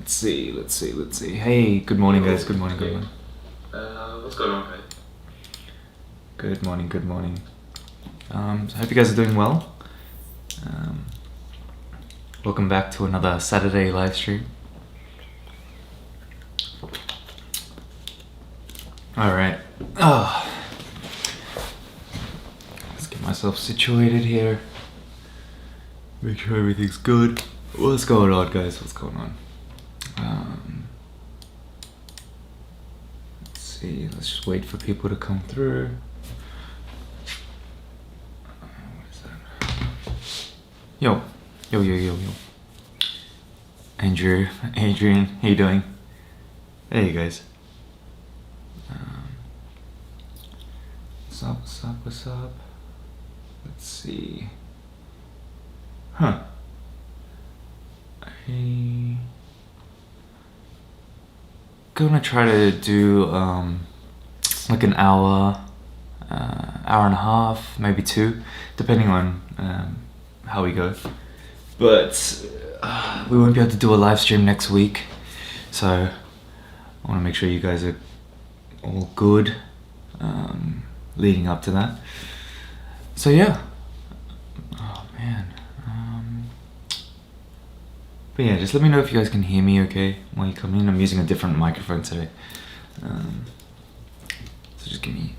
Let's see. Hey, good morning, guys. Good morning. What's going on, mate? Good morning. So hope you guys are doing well. Welcome back to another Saturday live stream. All right. Let's get myself situated here. Make sure everything's good. What's going on, guys? What's going on? Let's see. Let's just wait for people to come through. What is that? Yo. Andrew, Adrian, how you doing? Hey, you guys. What's up? Let's see. I'm gonna try to do like an hour and a half, maybe 2, depending on how we go. But we won't be able to do a live stream next week, so I want to make sure you guys are all good leading up to that. So yeah. Oh man. But yeah, just let me know if you guys can hear me okay while you come in. I'm using a different microphone today. So just give me...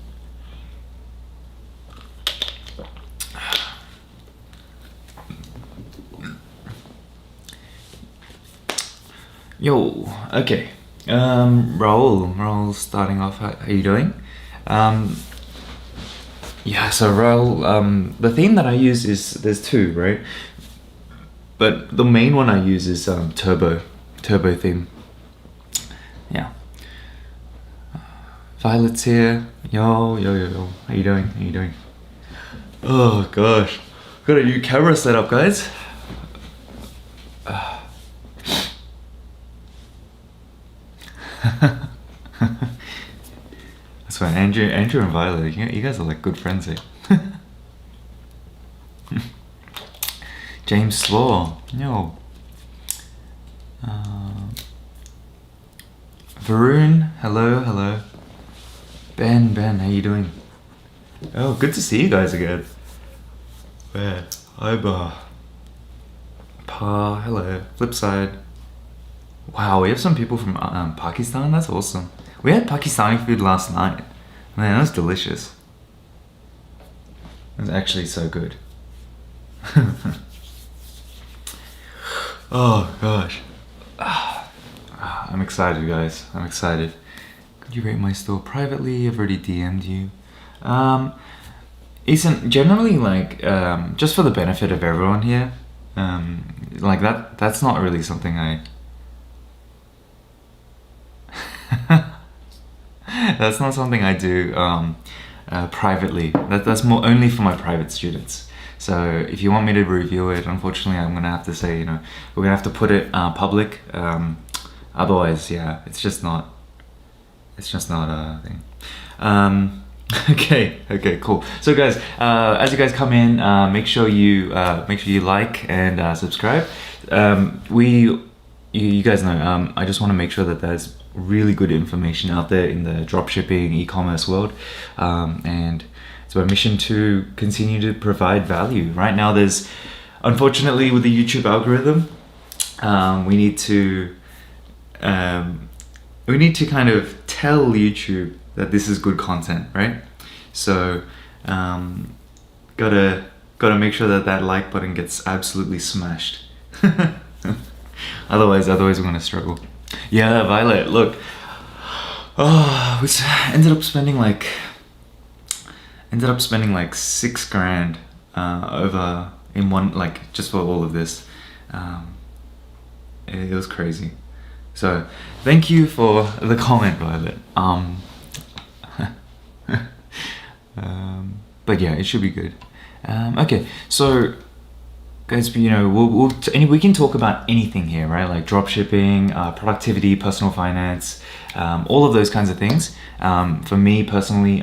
Yo, okay. Raul starting off. How you doing? Yeah, so Raul, the theme that I use is, there's 2, right? But the main one I use is turbo theme. Yeah. Violet's here. Yo. How you doing? Oh gosh, got a new camera set up, guys. I swear, Andrew and Violet, you guys are like good friends here. James Slaw, yo. Varun, hello. Ben, how you doing? Oh, good to see you guys again. Where? Iba. Pa, hello. Flipside. Wow, we have some people from Pakistan. That's awesome. We had Pakistani food last night. Man, that was delicious. It was actually so good. Oh gosh. I'm excited, guys. I'm excited. Could you rate my store privately? I've already DM'd you. Ethan, generally, like, just for the benefit of everyone here, like that's not really something that's not something I do privately. That's more only for my private students. So if you want me to review it, unfortunately, I'm gonna have to say, we're gonna have to put it public. Otherwise, yeah, it's just not a thing. Okay, cool. So guys, as you guys come in, make sure you like and subscribe. You guys know, I just want to make sure that there's really good information out there in the dropshipping e-commerce world, and it's my mission to continue to provide value. Right now, there's, unfortunately, with the YouTube algorithm, we need to kind of tell YouTube that this is good content, right? So, gotta make sure that like button gets absolutely smashed. Otherwise we're gonna struggle. Yeah, Violet, look. Oh, we ended up spending like $6,000 over in one, like, just for all of this. It was crazy. So thank you for the comment, Violet. But yeah, it should be good. Okay, so guys, we can talk about anything here, right? Like dropshipping, productivity, personal finance, all of those kinds of things. For me personally,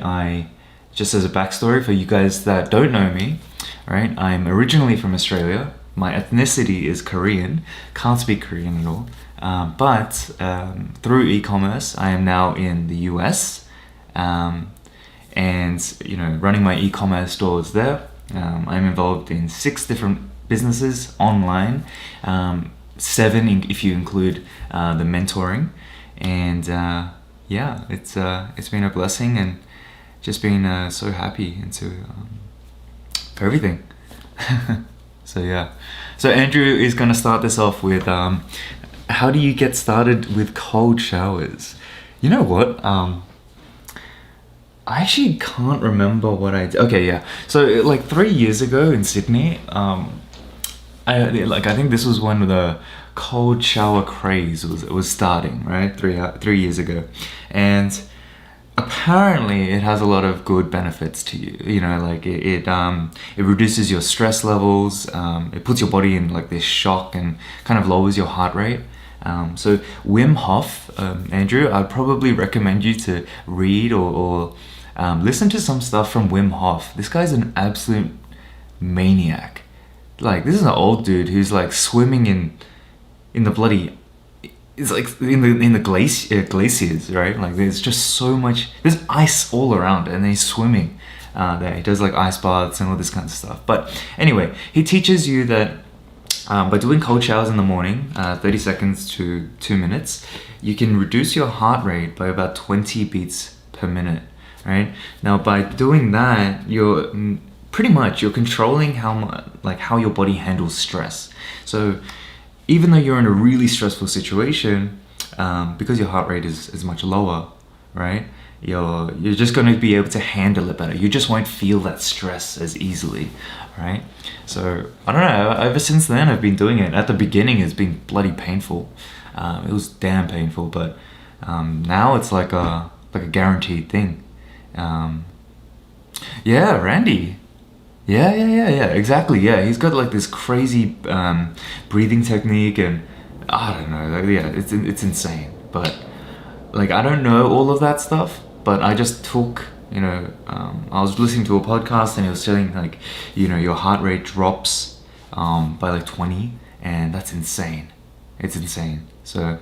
just as a backstory for you guys that don't know me, right? I'm originally from Australia. My ethnicity is Korean. Can't speak Korean at all. But through e-commerce, I am now in the US, and running my e-commerce stores there. I'm involved in 6 different businesses online, 7 if you include the mentoring, and yeah, it's been a blessing and just been so happy into for everything. So yeah, so Andrew is gonna start this off with how do you get started with cold showers? You know what? I actually can't remember what I did. Okay, yeah. So like 3 years ago in Sydney, I think this was when the cold shower craze was starting, right? 3 years ago, and apparently it has a lot of good benefits to you. Like it reduces your stress levels. It puts your body in like this shock and kind of lowers your heart rate. So Wim Hof, Andrew, I'd probably recommend you to read or listen to some stuff from Wim Hof. This guy's an absolute maniac. Like, this is an old dude who's like swimming in the bloody, it's like in the glaciers, right? Like there's just so much, there's ice all around, and he's swimming there. He does like ice baths and all this kind of stuff. But anyway, he teaches you that by doing cold showers in the morning, 30 seconds to 2 minutes, you can reduce your heart rate by about 20 beats per minute, right? Now, by doing that, you're controlling how your body handles stress. So even though you're in a really stressful situation, because your heart rate is much lower, right? You're just going to be able to handle it better. You just won't feel that stress as easily, right? So I don't know. Ever since then, I've been doing it. At the beginning, it's been bloody painful. It was damn painful, but now it's like a guaranteed thing. Yeah, Randy. Yeah, exactly. Yeah, he's got like this crazy breathing technique, and I don't know. Like, yeah, it's insane. But like, I don't know all of that stuff. But I just took, I was listening to a podcast, and he was saying like, your heart rate drops by like 20, and that's insane. It's insane. So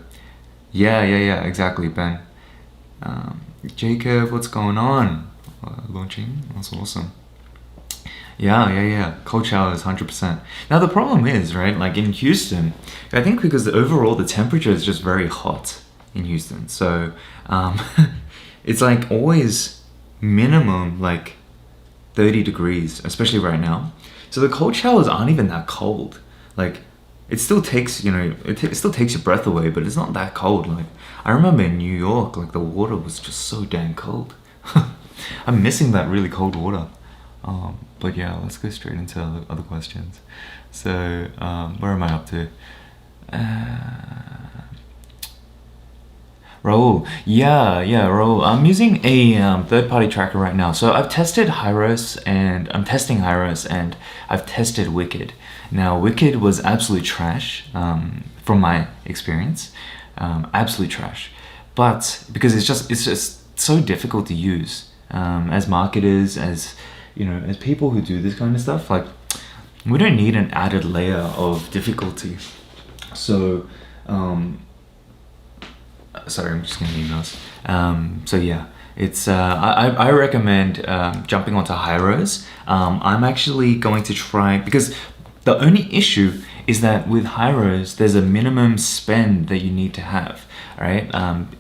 yeah, exactly, Ben. Jacob, what's going on? Launching. That's awesome. Yeah. Cold showers, 100%. Now the problem is, right, like in Houston, I think because overall the temperature is just very hot in Houston. So it's like always minimum like 30 degrees, especially right now. So the cold showers aren't even that cold. Like it still takes, it still takes your breath away, but it's not that cold. Like I remember in New York, like the water was just so dang cold. I'm missing that really cold water. But yeah, let's go straight into other questions. So, where am I up to? Raul. Yeah, Raul. I'm using a third-party tracker right now. So I've tested Hyros, and I'm testing Hyros, and I've tested Wicked. Now, Wicked was absolute trash, from my experience. Absolute trash. But because it's just so difficult to use, as marketers, as people who do this kind of stuff, like we don't need an added layer of difficulty. So, sorry, I'm just getting emails. So yeah, it's I recommend jumping onto Hyros. I'm actually going to try, because the only issue is that with Hyros, there's a minimum spend that you need to have, right?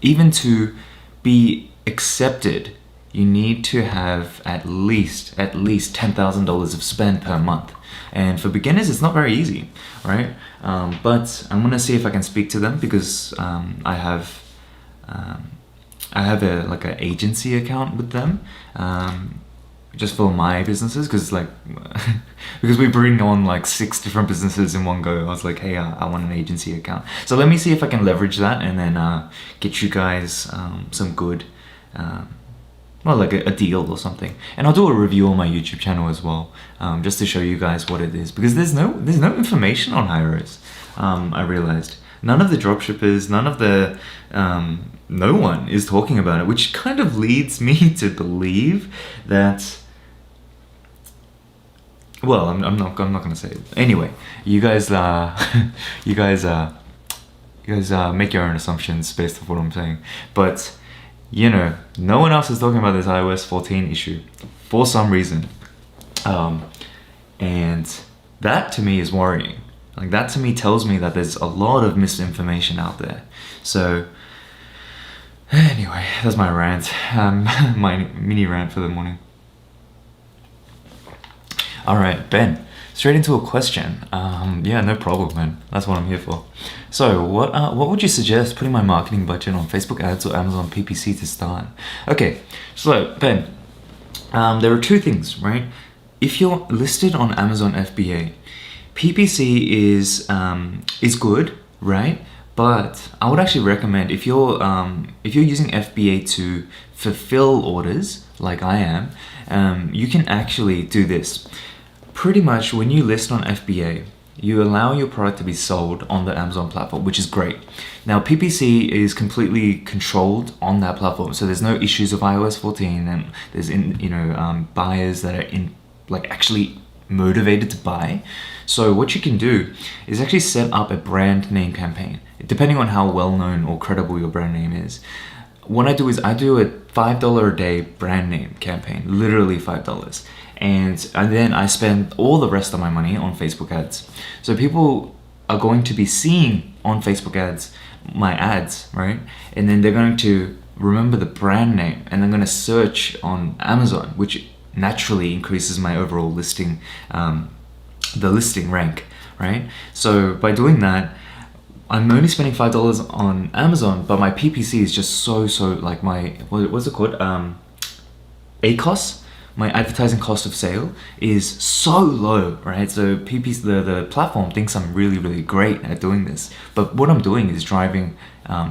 Even to be accepted, you need to have at least $10,000 of spend per month. And for beginners, it's not very easy, right? But I'm gonna see if I can speak to them, because I have an agency account with them, just for my businesses, because because we bring on like 6 different businesses in one go. I was like, hey, I want an agency account. So let me see if I can leverage that, and then get you guys some good. Like a deal or something, and I'll do a review on my YouTube channel as well, just to show you guys what it is, because there's no information on Hyros. I realized none of the dropshippers, no one is talking about it, which kind of leads me to believe that. Well, I'm not gonna say it anyway. You guys You guys make your own assumptions based off what I'm saying. But, you know, no one else is talking about this iOS 14 issue for some reason. And that to me is worrying. Like, that to me tells me that there's a lot of misinformation out there. So, anyway, that's my rant. My mini rant for the morning. All right, Ben, straight into a question. Yeah, no problem, man. That's what I'm here for. So, what would you suggest putting my marketing budget on Facebook ads or Amazon PPC to start? Okay, so Ben, there are two things, right? If you're listed on Amazon FBA, PPC is good, right? But I would actually recommend if you're using FBA to fulfill orders like I am, you can actually do this. Pretty much when you list on FBA, you allow your product to be sold on the Amazon platform, which is great. Now PPC is completely controlled on that platform, so there's no issues of iOS 14, and there's buyers that are actually motivated to buy. So what you can do is actually set up a brand name campaign, depending on how well known or credible your brand name is. What I do is I do a $5 a day brand name campaign, literally $5. And then I spend all the rest of my money on Facebook ads. So people are going to be seeing on Facebook ads my ads, right? And then they're going to remember the brand name, and they're going to search on Amazon, which naturally increases my overall listing, the listing rank, right? So by doing that, I'm only spending $5 on Amazon, but my PPC is just so like my, what's it called? ACOS. My advertising cost of sale is so low, right? So PPC, the platform thinks I'm really great at doing this, but what I'm doing is driving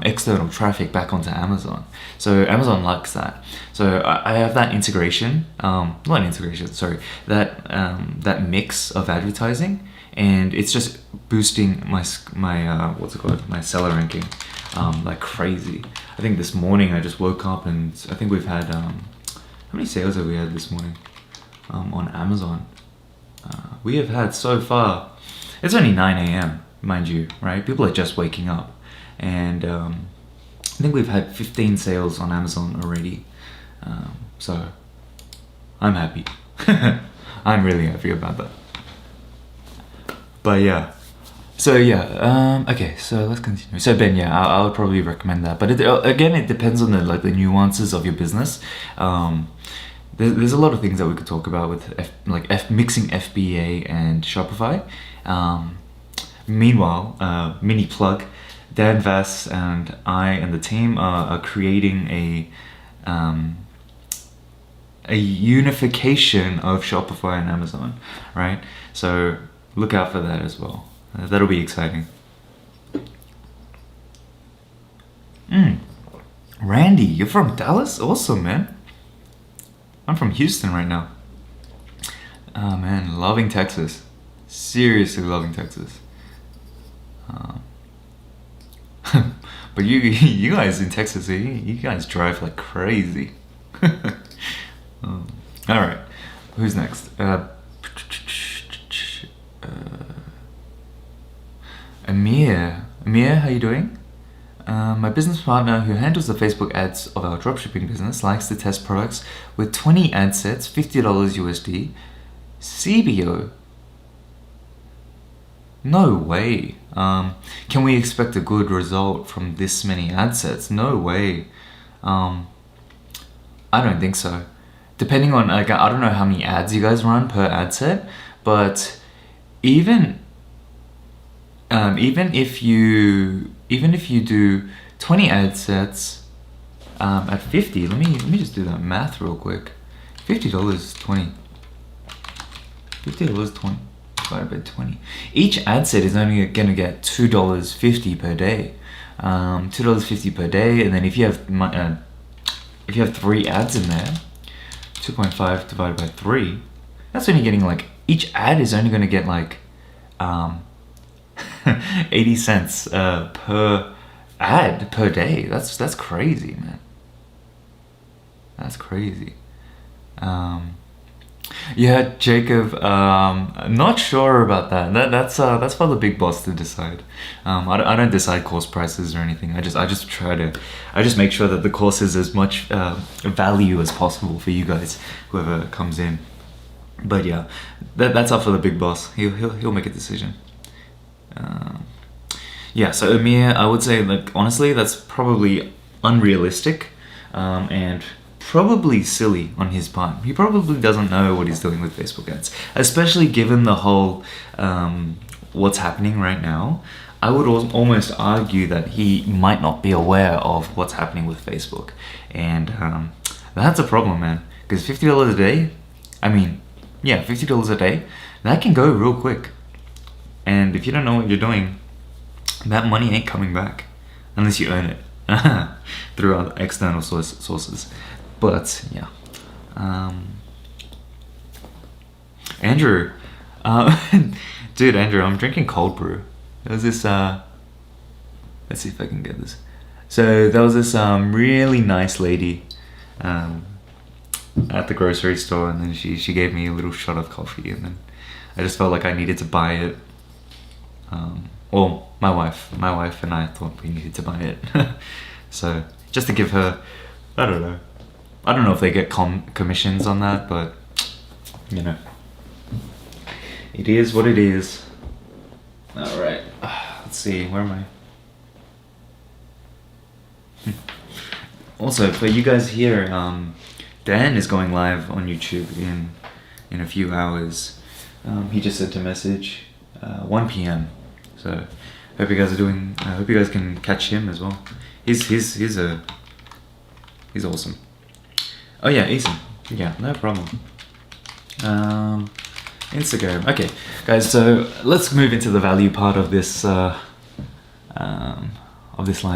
external traffic back onto Amazon. So Amazon likes that. So I have that integration, that mix of advertising, and it's just boosting my my seller ranking like crazy. I think this morning I just woke up and I think we've had how many sales have we had this morning on Amazon? We have had so far, it's only 9 a.m. mind you, right? People are just waking up, and I think we've had 15 sales on Amazon already. So I'm happy. I'm really happy about that. But yeah. So yeah, okay, so let's continue. So Ben, yeah, I would probably recommend that. But again, it depends on the nuances of your business. There's a lot of things that we could talk about with mixing FBA and Shopify. Meanwhile, mini plug, Dan Vass and I and the team are creating a unification of Shopify and Amazon, right? So look out for that as well. That'll be exciting. Randy, you're from Dallas? Awesome, man. I'm from Houston right now. Oh man, loving Texas. Seriously loving Texas. But you guys in Texas, you guys drive like crazy. Alright, who's next? Amir, how you doing? My business partner who handles the Facebook ads of our dropshipping business likes to test products with 20 ad sets, $50 USD. CBO? No way. Can we expect a good result from this many ad sets? No way. I don't think so. Depending on, I don't know how many ads you guys run per ad set, but even if you do 20 ad sets at 50, let me just do that math real quick. $50 20. $50 20 divided by 20. Each ad set is only gonna get $2.50 per day. $2.50 per day, and then if you have 3 ads in there, 2.5 divided by 3, that's only getting each ad is only gonna get 80 cents per ad per day. That's crazy, man. That's crazy. Yeah, Jacob. Not sure about that. That's for the big boss to decide. I don't decide course prices or anything. I just make sure that the course is as much value as possible for you guys, whoever comes in. But yeah, that's up for the big boss. He'll make a decision. Um, yeah. So Amir, I would say like honestly, that's probably unrealistic, and probably silly on his part. He probably doesn't know what he's doing with Facebook ads, especially given the whole what's happening right now. I would almost argue that he might not be aware of what's happening with Facebook, and that's a problem, man. Because $50 a day, I mean, yeah, $50 a day, that can go real quick. And if you don't know what you're doing, that money ain't coming back unless you earn it through other external sources. But yeah, Andrew, dude, Andrew, I'm drinking cold brew. There was this. Let's see if I can get this. So there was this really nice lady at the grocery store, and then she gave me a little shot of coffee, and then I just felt like I needed to buy it. Well, my wife and I thought we needed to buy it. So just to give her, I don't know if they get commissions on that, but you know, it is what it is. All right, let's see, where am I? Also, for you guys here, Dan is going live on YouTube in a few hours. He just sent a message, 1 p.m. So hope you guys are doing. I hope you guys can catch him as well. He's awesome. Oh yeah, Ethan. Yeah, no problem. Instagram. Okay, guys. So let's move into the value part of this live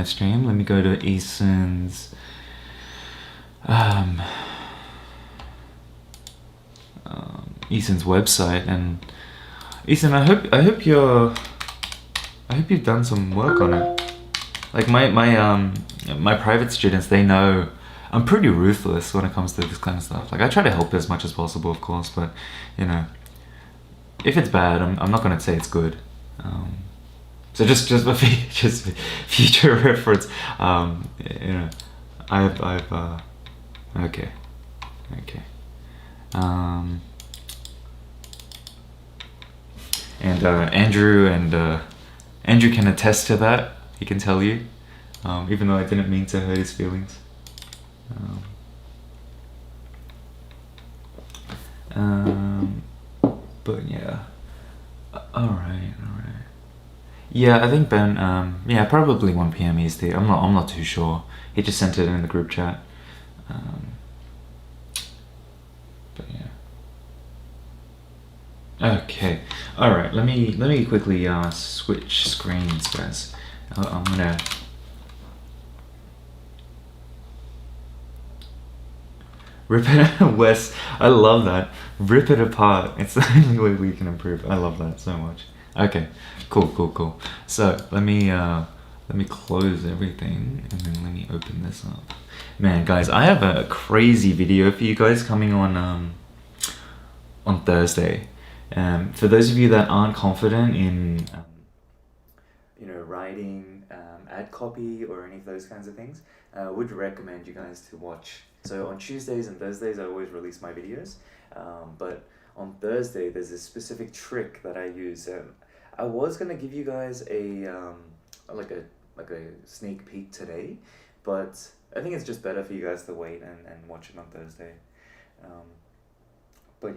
stream. Let me go to Ethan's Ethan's website, and Ethan, I hope you've done some work on it. Like my private students, they know I'm pretty ruthless when it comes to this kind of stuff. Like I try to help as much as possible, of course, but you know, if it's bad, I'm not gonna say it's good. So just future reference. You know, I've okay. And Andrew can attest to that. He can tell you, even though I didn't mean to hurt his feelings. But yeah, all right. Yeah, I think Ben. Yeah, probably 1 p.m. EST. I'm not too sure. He just sent it in the group chat. But yeah. Okay. All right. Let me quickly switch screens, guys. I'm gonna. Rip it, Wes. I love that. Rip it apart. It's the only way we can improve. I love that so much. Okay, cool. So let me close everything and then let me open this up. Man, guys, I have a crazy video for you guys coming on Thursday. For those of you that aren't confident in writing ad copy or any of those kinds of things, would recommend you guys to watch. So on Tuesdays and Thursdays, I always release my videos, but on Thursday there's a specific trick that I use. I was gonna give you guys a like a sneak peek today, but I think it's just better for you guys to wait and watch it on Thursday. But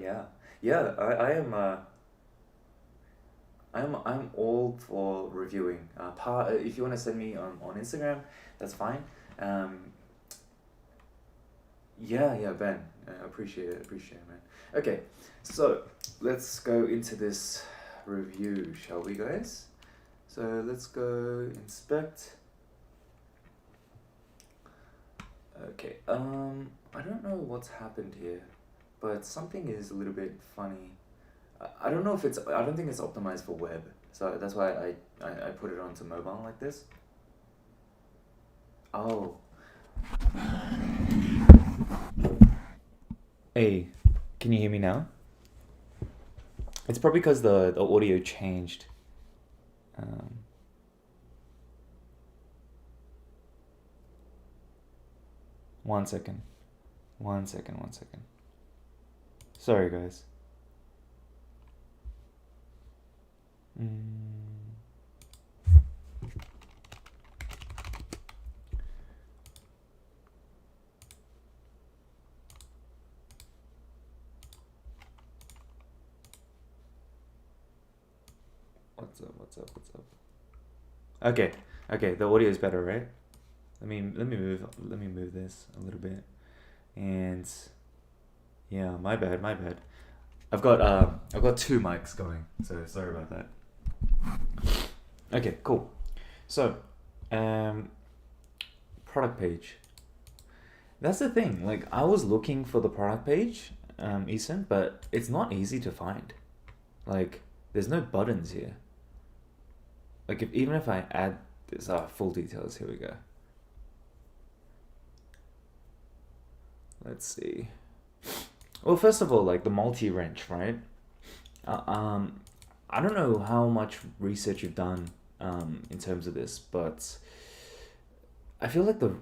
I'm all for reviewing. If you want to send me on Instagram, that's fine. Yeah, Ben. Appreciate it, man. Okay, so let's go into this review, shall we, guys? So let's go inspect. Okay, I don't know what's happened here, but something is a little bit funny. I don't know if I don't think it's optimized for web, so that's why I put it onto mobile like this. Oh. Hey, can you hear me now? It's probably because the audio changed. Um, one second. One second. One second. Sorry, guys. Mm. What's up? What's up? What's up? Okay. Okay. The audio is better, right? Let me move this a little bit. And yeah, my bad. My bad. I've got two mics going, so sorry about that. Okay, cool. So, um, product page. That's the thing. Like, I was looking for the product page, Ethan, but it's not easy to find. Like, there's no buttons here. Like, even if I add this, full details. Here we go. Let's see. Well, first of all, like the multi wrench, right? Uh, um, I don't know how much research you've done in terms of this, but I feel like the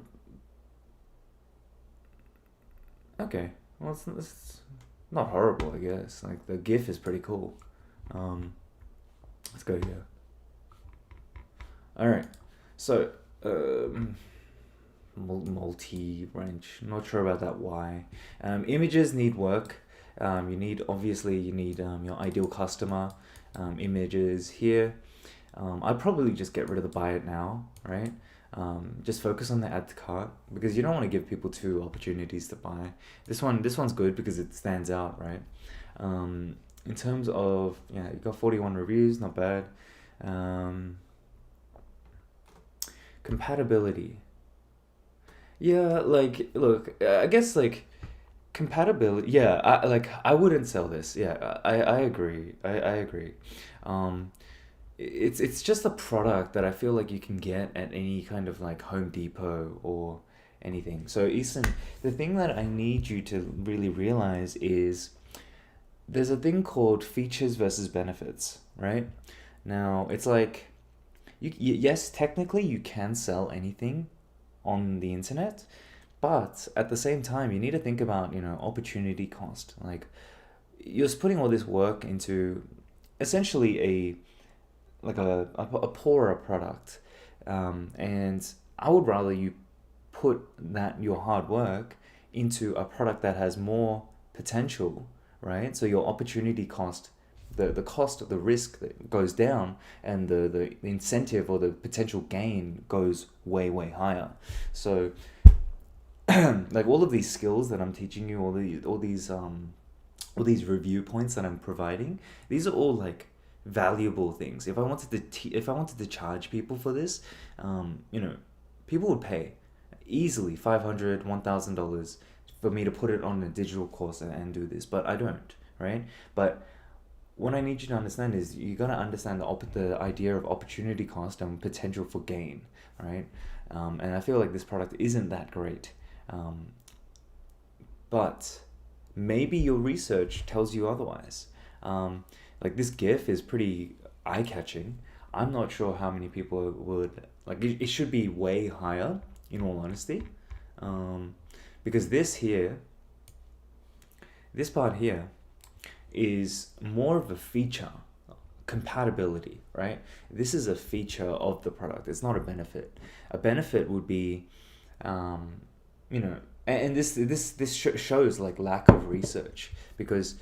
okay. Well, it's not horrible, I guess. Like the GIF is pretty cool. Um, let's go here. All right. So, um, multi wrench. Not sure about that. Why? Images need work. You need your ideal customer. Images here. I'd probably just get rid of the buy it now, right? Just focus on the add to cart because you don't want to give people two opportunities to buy. This one's good because it stands out, right? In terms of yeah, you got 41 reviews, not bad. Um, compatibility. Yeah, like look, I guess like compatibility. Yeah, I wouldn't sell this. Yeah, I agree. I agree. Um, it's just a product that I feel like you can get at any kind of like Home Depot or anything. So Easton, the thing that I need you to really realize is there's a thing called features versus benefits, right? Now, it's like yes, technically you can sell anything on the internet, but at the same time, you need to think about, opportunity cost. Like you're just putting all this work into essentially a poorer product, and I would rather you put that your hard work into a product that has more potential, right? So your opportunity cost, the cost of the risk that goes down, and the incentive or the potential gain goes way higher. So like all of these skills that I'm teaching you, all these review points that I'm providing, these are all like valuable things. If I wanted to charge people for this, people would pay easily $500, $1,000 for me to put it on a digital course and do this, but I don't, right? But what I need you to understand is you gotta understand the idea of opportunity cost and potential for gain, right? And I feel like this product isn't that great, um, but maybe your research tells you otherwise. Like this GIF is pretty eye catching. I'm not sure how many people would like it. It should be way higher, in all honesty, um, because this part here is more of a feature, compatibility, right? This is a feature of the product. It's not a benefit. A benefit would be, um, and this shows like lack of research because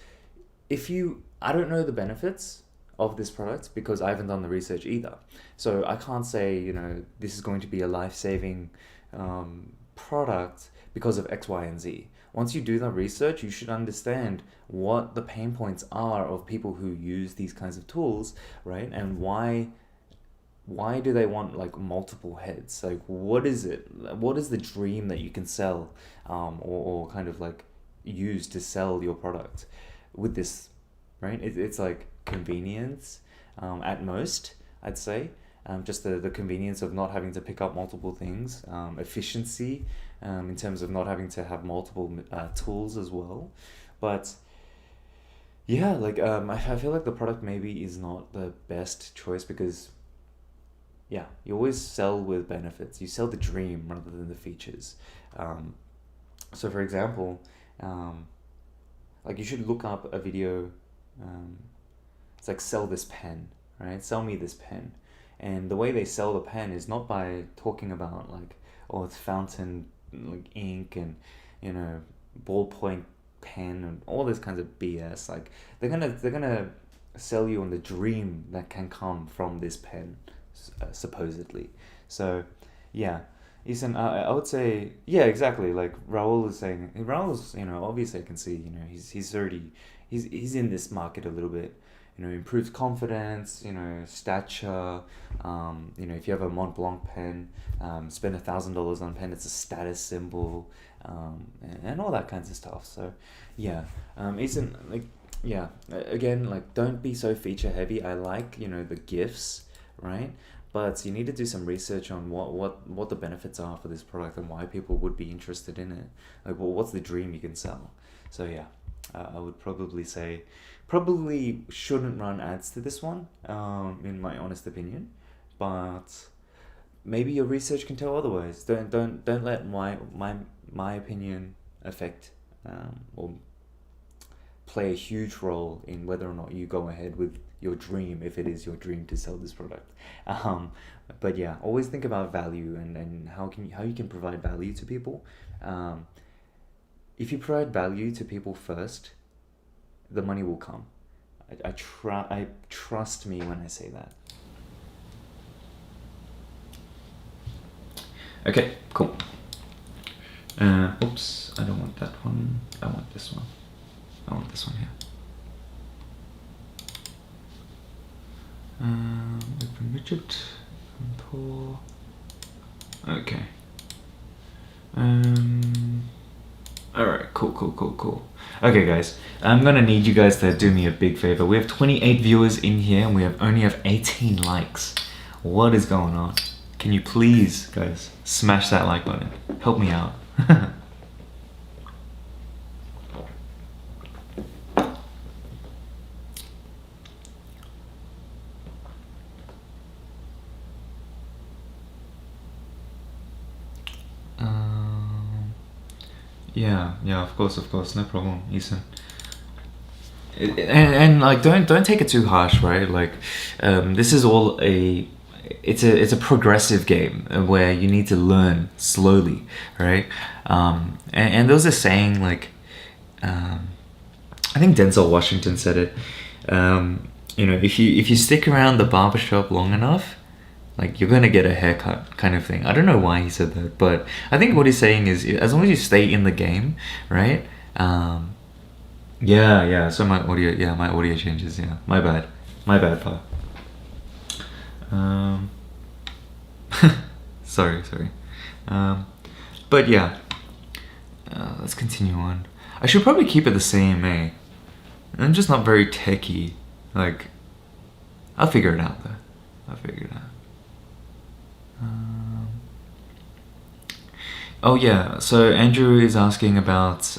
I don't know the benefits of this product because I haven't done the research either. So I can't say, this is going to be a life-saving product because of X, Y, and Z. Once you do the research, you should understand what the pain points are of people who use these kinds of tools, right? And why do they want like multiple heads? Like what is it? What is the dream that you can sell, or kind of like use to sell your product with this, right? It's like convenience, at most, I'd say. Just the convenience of not having to pick up multiple things, efficiency, in terms of not having to have multiple tools as well. But Yeah, like I feel like the product maybe is not the best choice because yeah, you always sell with benefits. You sell the dream rather than the features. Um, so for example, um, like you should look up a video. Um, it's like sell this pen, right? Sell me this pen, and the way they sell the pen is not by talking about like, oh, it's fountain like ink and you know ballpoint pen and all this kinds of BS. Like they're gonna sell you on the dream that can come from this pen, supposedly. So, yeah. Ethan, I would say, yeah, exactly. Like Raul is saying, Raul's, obviously I can see, he's already, he's in this market a little bit. Improves confidence, stature. If you have a Mont Blanc pen, spend $1,000 on a pen, it's a status symbol, and all that kinds of stuff. So, yeah, Ethan, like, yeah, again, like, don't be so feature heavy. I like, the gifts, right? But you need to do some research on what the benefits are for this product and why people would be interested in it. Like, well, what's the dream you can sell? So yeah, I would probably say, probably shouldn't run ads to this one, in my honest opinion. But maybe your research can tell otherwise. Don't let my opinion affect or play a huge role in whether or not you go ahead with your dream, if it is your dream to sell this product. Um, but yeah, always think about value and how you can provide value to people. Um, if you provide value to people first, the money will come. I trust me when I say that. Okay, cool. Oops, I don't want that one. I want this one. I want this one here. Open widget. Pull. Okay. Alright, cool. Okay, guys, I'm gonna need you guys to do me a big favor. We have 28 viewers in here and we only have 18 likes. What is going on? Can you please, guys, smash that like button? Help me out. Yeah, of course, no problem, Ethan. And like, don't take it too harsh, right? Like, this is all it's a progressive game where you need to learn slowly, right? And there was a saying like, I think Denzel Washington said it. If you stick around the barbershop long enough, like you're gonna get a haircut kind of thing. I don't know why he said that, but I think what he's saying is as long as you stay in the game, right? Yeah. So my audio changes. Yeah, my bad, pa. Um, sorry. But yeah, let's continue on. I should probably keep it the same, eh? I'm just not very techy. Like, I'll figure it out though. I'll figure it out. Oh yeah, so Andrew is asking about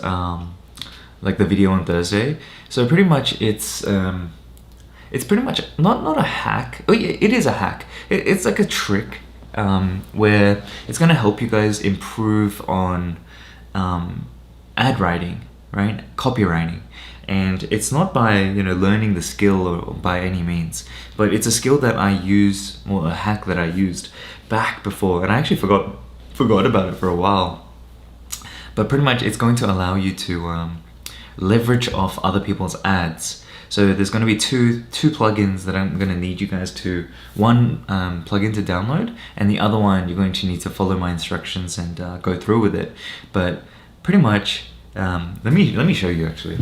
like the video on Thursday. So pretty much it's pretty much not a hack. Oh yeah, it is a hack. It's like a trick where it's gonna help you guys improve on ad writing, right? Copywriting. And it's not by learning the skill or by any means, but it's a skill that I use, or a hack that I used back before, and I actually forgot about it for a while. But pretty much it's going to allow you to leverage off other people's ads. So there's going to be two plugins that I'm going to need you guys to, one plugin to download, and the other one you're going to need to follow my instructions and go through with it. But pretty much, let me show you actually.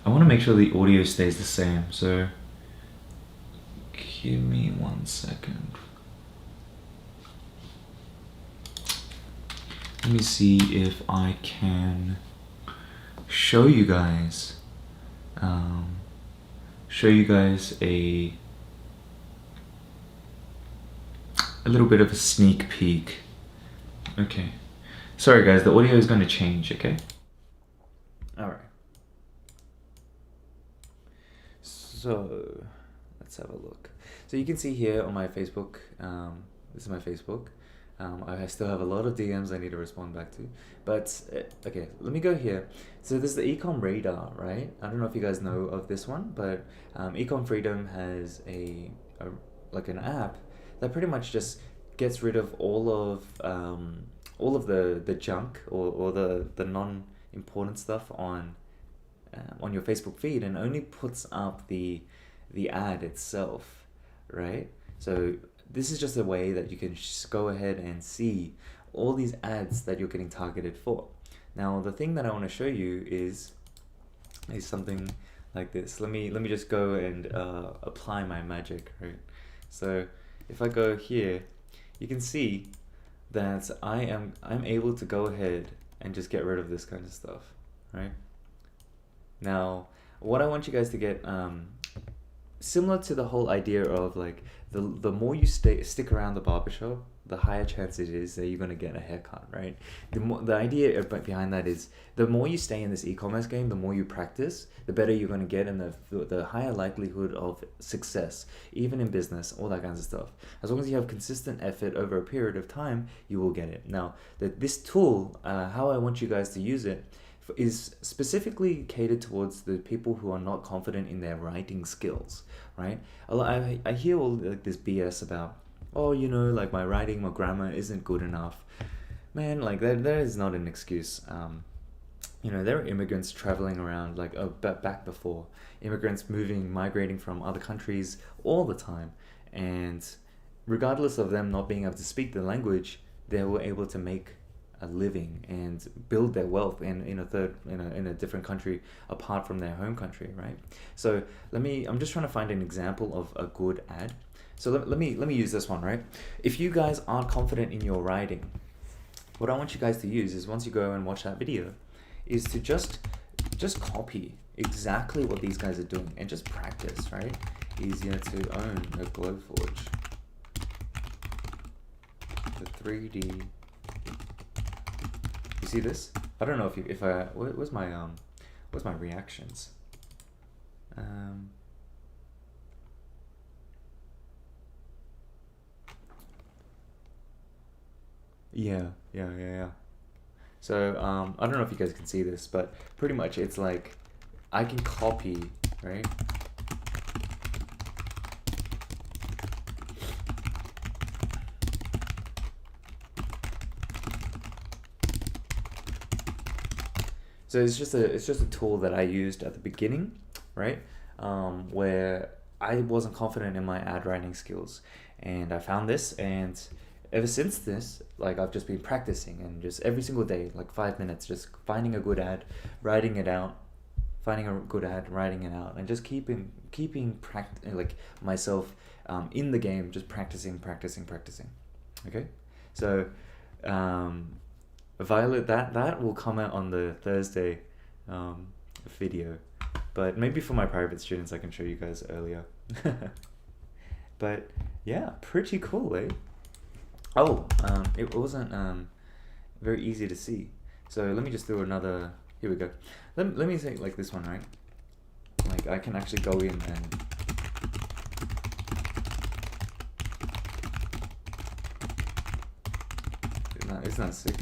I want to make sure the audio stays the same, so give me 1 second. Let me see if I can show you guys a little bit of a sneak peek. Okay, Sorry guys, the audio is going to change, okay? Alright. So, let's have a look. So you can see here on my Facebook, this is my Facebook. I still have a lot of DMs I need to respond back to. But, okay, let me go here. So there's the Ecom Radar, right? I don't know if you guys know of this one, but Ecom Freedom has like an app that pretty much just gets rid of all of the junk or the non-important stuff on your Facebook feed and only puts up the ad itself, right? So this is just a way that you can go ahead and see all these ads that you're getting targeted for. Now the thing that I want to show you is something like this. Let me just go and apply my magic, right? So if I go here, you can see that I'm able to go ahead and just get rid of this kind of stuff, right? Now, what I want you guys to get, similar to the whole idea of like the more you stick around the barbershop, the higher chance it is that you're gonna get a haircut, right? The idea behind that is the more you stay in this e-commerce game, the more you practice, the better you're gonna get, and the higher likelihood of success, even in business, all that kinds of stuff. As long as you have consistent effort over a period of time, you will get it. Now, this tool, how I want you guys to use it is specifically catered towards the people who are not confident in their writing skills, right? I hear all like this BS about, oh, like my writing, my grammar isn't good enough. Man, like that is not an excuse. There are immigrants traveling around, like back before, immigrants migrating from other countries all the time, and regardless of them not being able to speak the language, they were able to make a living and build their wealth in a different country apart from their home country, right? So I'm just trying to find an example of a good ad. So let me use this one, right? If you guys aren't confident in your writing, what I want you guys to use is, once you go and watch that video, is to just copy exactly what these guys are doing and just practice, right? Easier to own a Glowforge. The 3D. You see this? I don't know if where's my reactions? Yeah. So I don't know if you guys can see this, but pretty much it's like I can copy, right? So it's just a tool that I used at the beginning, right? Where I wasn't confident in my ad writing skills, and I found this, and ever since this, like, I've just been practicing, and just every single day, like 5 minutes, just finding a good ad, writing it out, finding a good ad, writing it out, and just keeping like myself in the game, just practicing. Okay, so Violet, that will come out on the Thursday video, but maybe for my private students I can show you guys earlier. But yeah, pretty cool, eh? Oh, it wasn't very easy to see, so let me just do another. Here we go. Let me say like this one, right? Like I can actually go in and isn't that sick?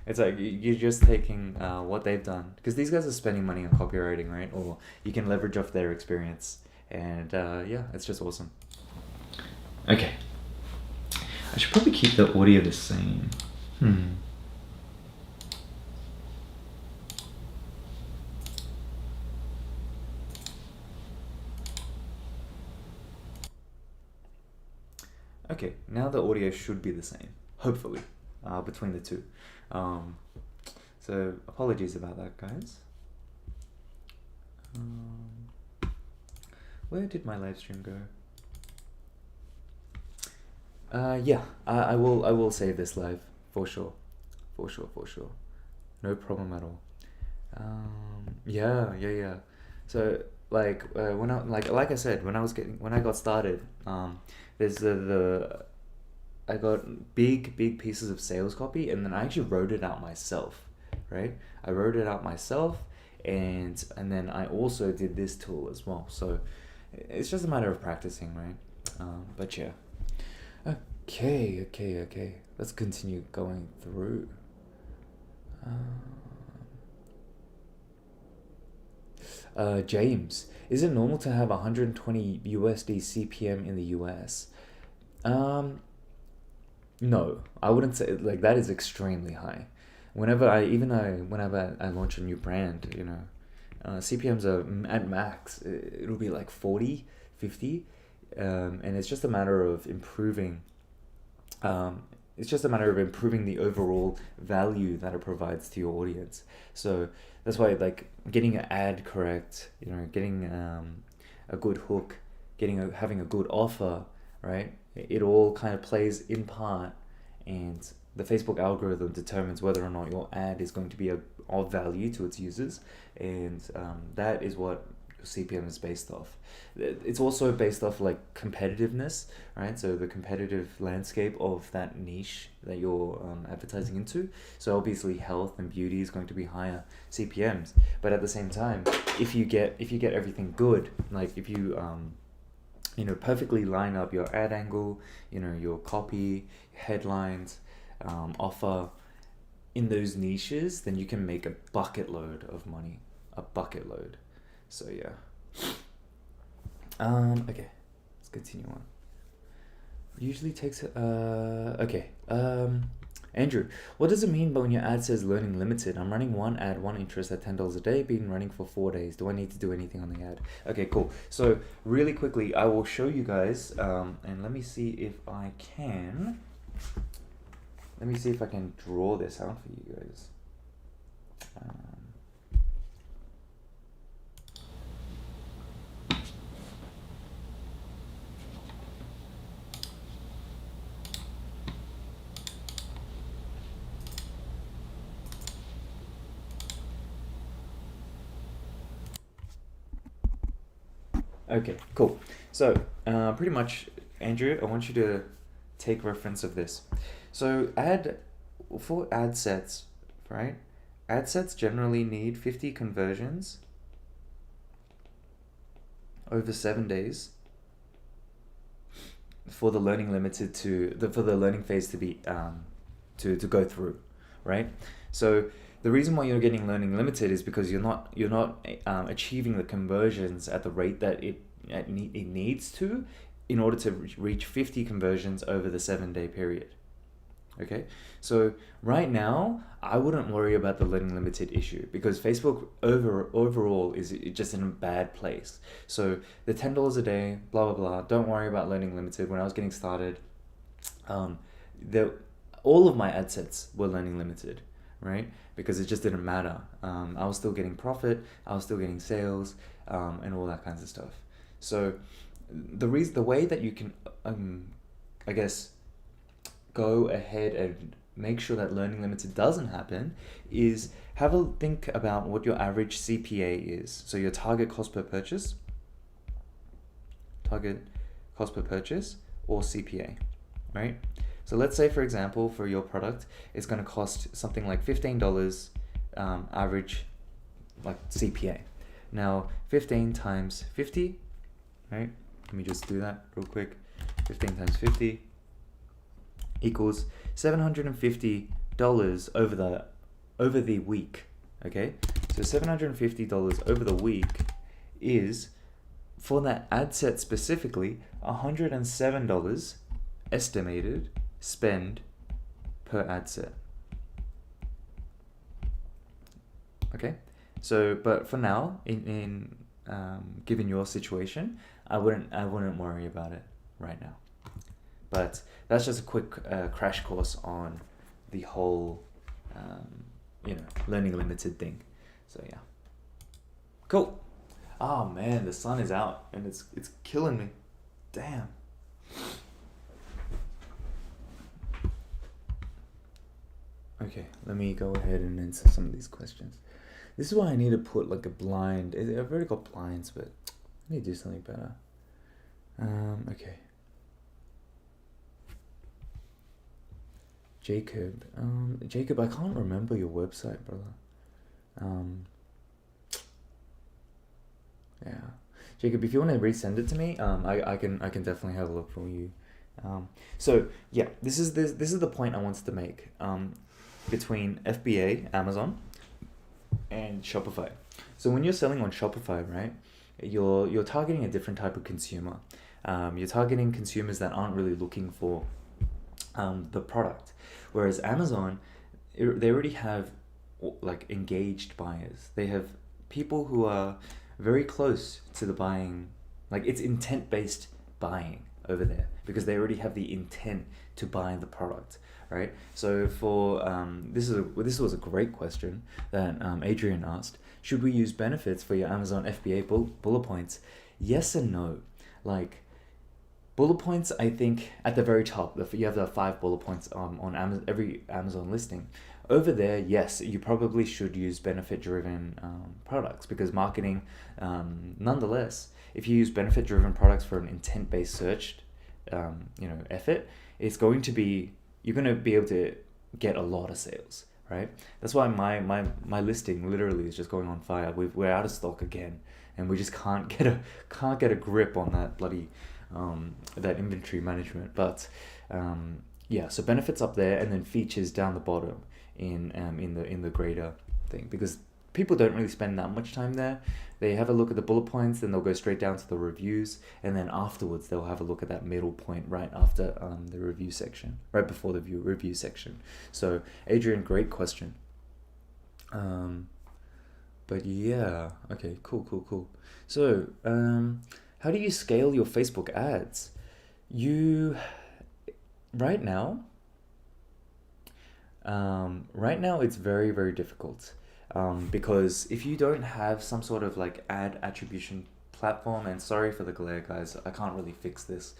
It's like you're just taking what they've done, because these guys are spending money on copywriting, right? Or you can leverage off their experience, and yeah, it's just awesome. Okay, I should probably keep the audio the same. Okay, now the audio should be the same, hopefully, between the two. So apologies about that, guys. Where did my live stream go? Yeah, I will save this live for sure. No problem at all. Yeah. So when I like I said, when I got started, there's the I got big pieces of sales copy, and then I actually wrote it out myself, right? I wrote it out myself, and then I also did this tool as well. So it's just a matter of practicing, right? But yeah. Okay. Let's continue going through. James, is it normal to have 120 USD CPM in the US? No, I wouldn't say like that is extremely high. Whenever I launch a new brand, CPMs are at max. It'll be like 40, 50, and it's just a matter of improving. It's just a matter of improving the overall value that it provides to your audience. So that's why like getting an ad correct, getting a good hook, having a good offer, right? It all kind of plays in part, and the Facebook algorithm determines whether or not your ad is going to be of value to its users, and that is what CPM is based off. It's also based off like competitiveness, right? So the competitive landscape of that niche that you're advertising into. So obviously health and beauty is going to be higher CPMs, but at the same time, if you get everything good, like if you perfectly line up your ad angle, your copy, headlines, offer in those niches, then you can make a bucket load of money, a bucket load. So yeah. Okay, let's continue on. Usually takes okay. Andrew, what does it mean when your ad says learning limited? I'm running one ad, one interest at $10 a day, been running for 4 days. Do I need to do anything on the ad? Okay, cool. So really quickly, I will show you guys, and let me see if I can. Let me see if I can draw this out for you guys. Okay, cool. So, pretty much, Andrew, I want you to take reference of this. So, for ad sets, right? Ad sets generally need 50 conversions over 7 days for the learning for the learning phase to be to go through, right? So the reason why you're getting learning limited is because you're not achieving the conversions at the rate that it needs to in order to reach 50 conversions over the 7-day period. Okay, so right now I wouldn't worry about the learning limited issue because Facebook overall is just in a bad place. So the $10 a day, blah blah blah. Don't worry about learning limited. When I was getting started, all of my ad sets were learning limited, right? Because it just didn't matter. I was still getting profit, I was still getting sales, and all that kinds of stuff. So the way that you can, I guess, go ahead and make sure that learning limited doesn't happen is have a think about what your average CPA is. So your target cost per purchase or CPA, right? So let's say, for example, for your product, it's going to cost something like $15 average, like CPA. Now, 15 times 50, right? Let me just do that real quick. 15 times 50 equals $750 over the week. Okay, so $750 over the week is, for that ad set specifically, $107 estimated spend per ad set. Okay, so but for now, in given your situation, I wouldn't worry about it right now. But that's just a quick crash course on the whole, learning limited thing. So yeah, cool. Oh man, the sun is out and it's killing me. Damn. Okay, let me go ahead and answer some of these questions. This is why I need to put like a blind. I've already got blinds, but I need to do something better. Okay. Jacob, I can't remember your website, brother. Yeah. Jacob, if you want to resend it to me, I can definitely have a look for you. So yeah, this is the point I wanted to make. Between FBA, Amazon, and Shopify. So when you're selling on Shopify, right, you're targeting a different type of consumer. You're targeting consumers that aren't really looking for the product, whereas Amazon, they already have like engaged buyers. They have people who are very close to the buying, like it's intent based buying over there because they already have the intent to buy the product, right? So for this was a great question that Adrian asked. Should we use benefits for your Amazon FBA bullet points? Yes and no. Like bullet points, I think at the very top, you have the 5 bullet points on Amazon, every Amazon listing. Over there, yes, you probably should use benefit-driven products because marketing, nonetheless, if you use benefit-driven products for an intent-based search, effort, it's going to be, you're going to be able to get a lot of sales, right? That's why my listing literally is just going on fire. We're out of stock again, and we just can't get a grip on that bloody that inventory management. But yeah, so benefits up there, and then features down the bottom in the greater thing, because people don't really spend that much time there. They have a look at the bullet points, then they'll go straight down to the reviews, and then afterwards they'll have a look at that middle point right after the review section, right before the review section. So Adrian, great question. But yeah, okay, cool. So how do you scale your Facebook ads? You right now right now it's very, very difficult, because if you don't have some sort of like ad attribution platform, and sorry for the glare, guys, I can't really fix this,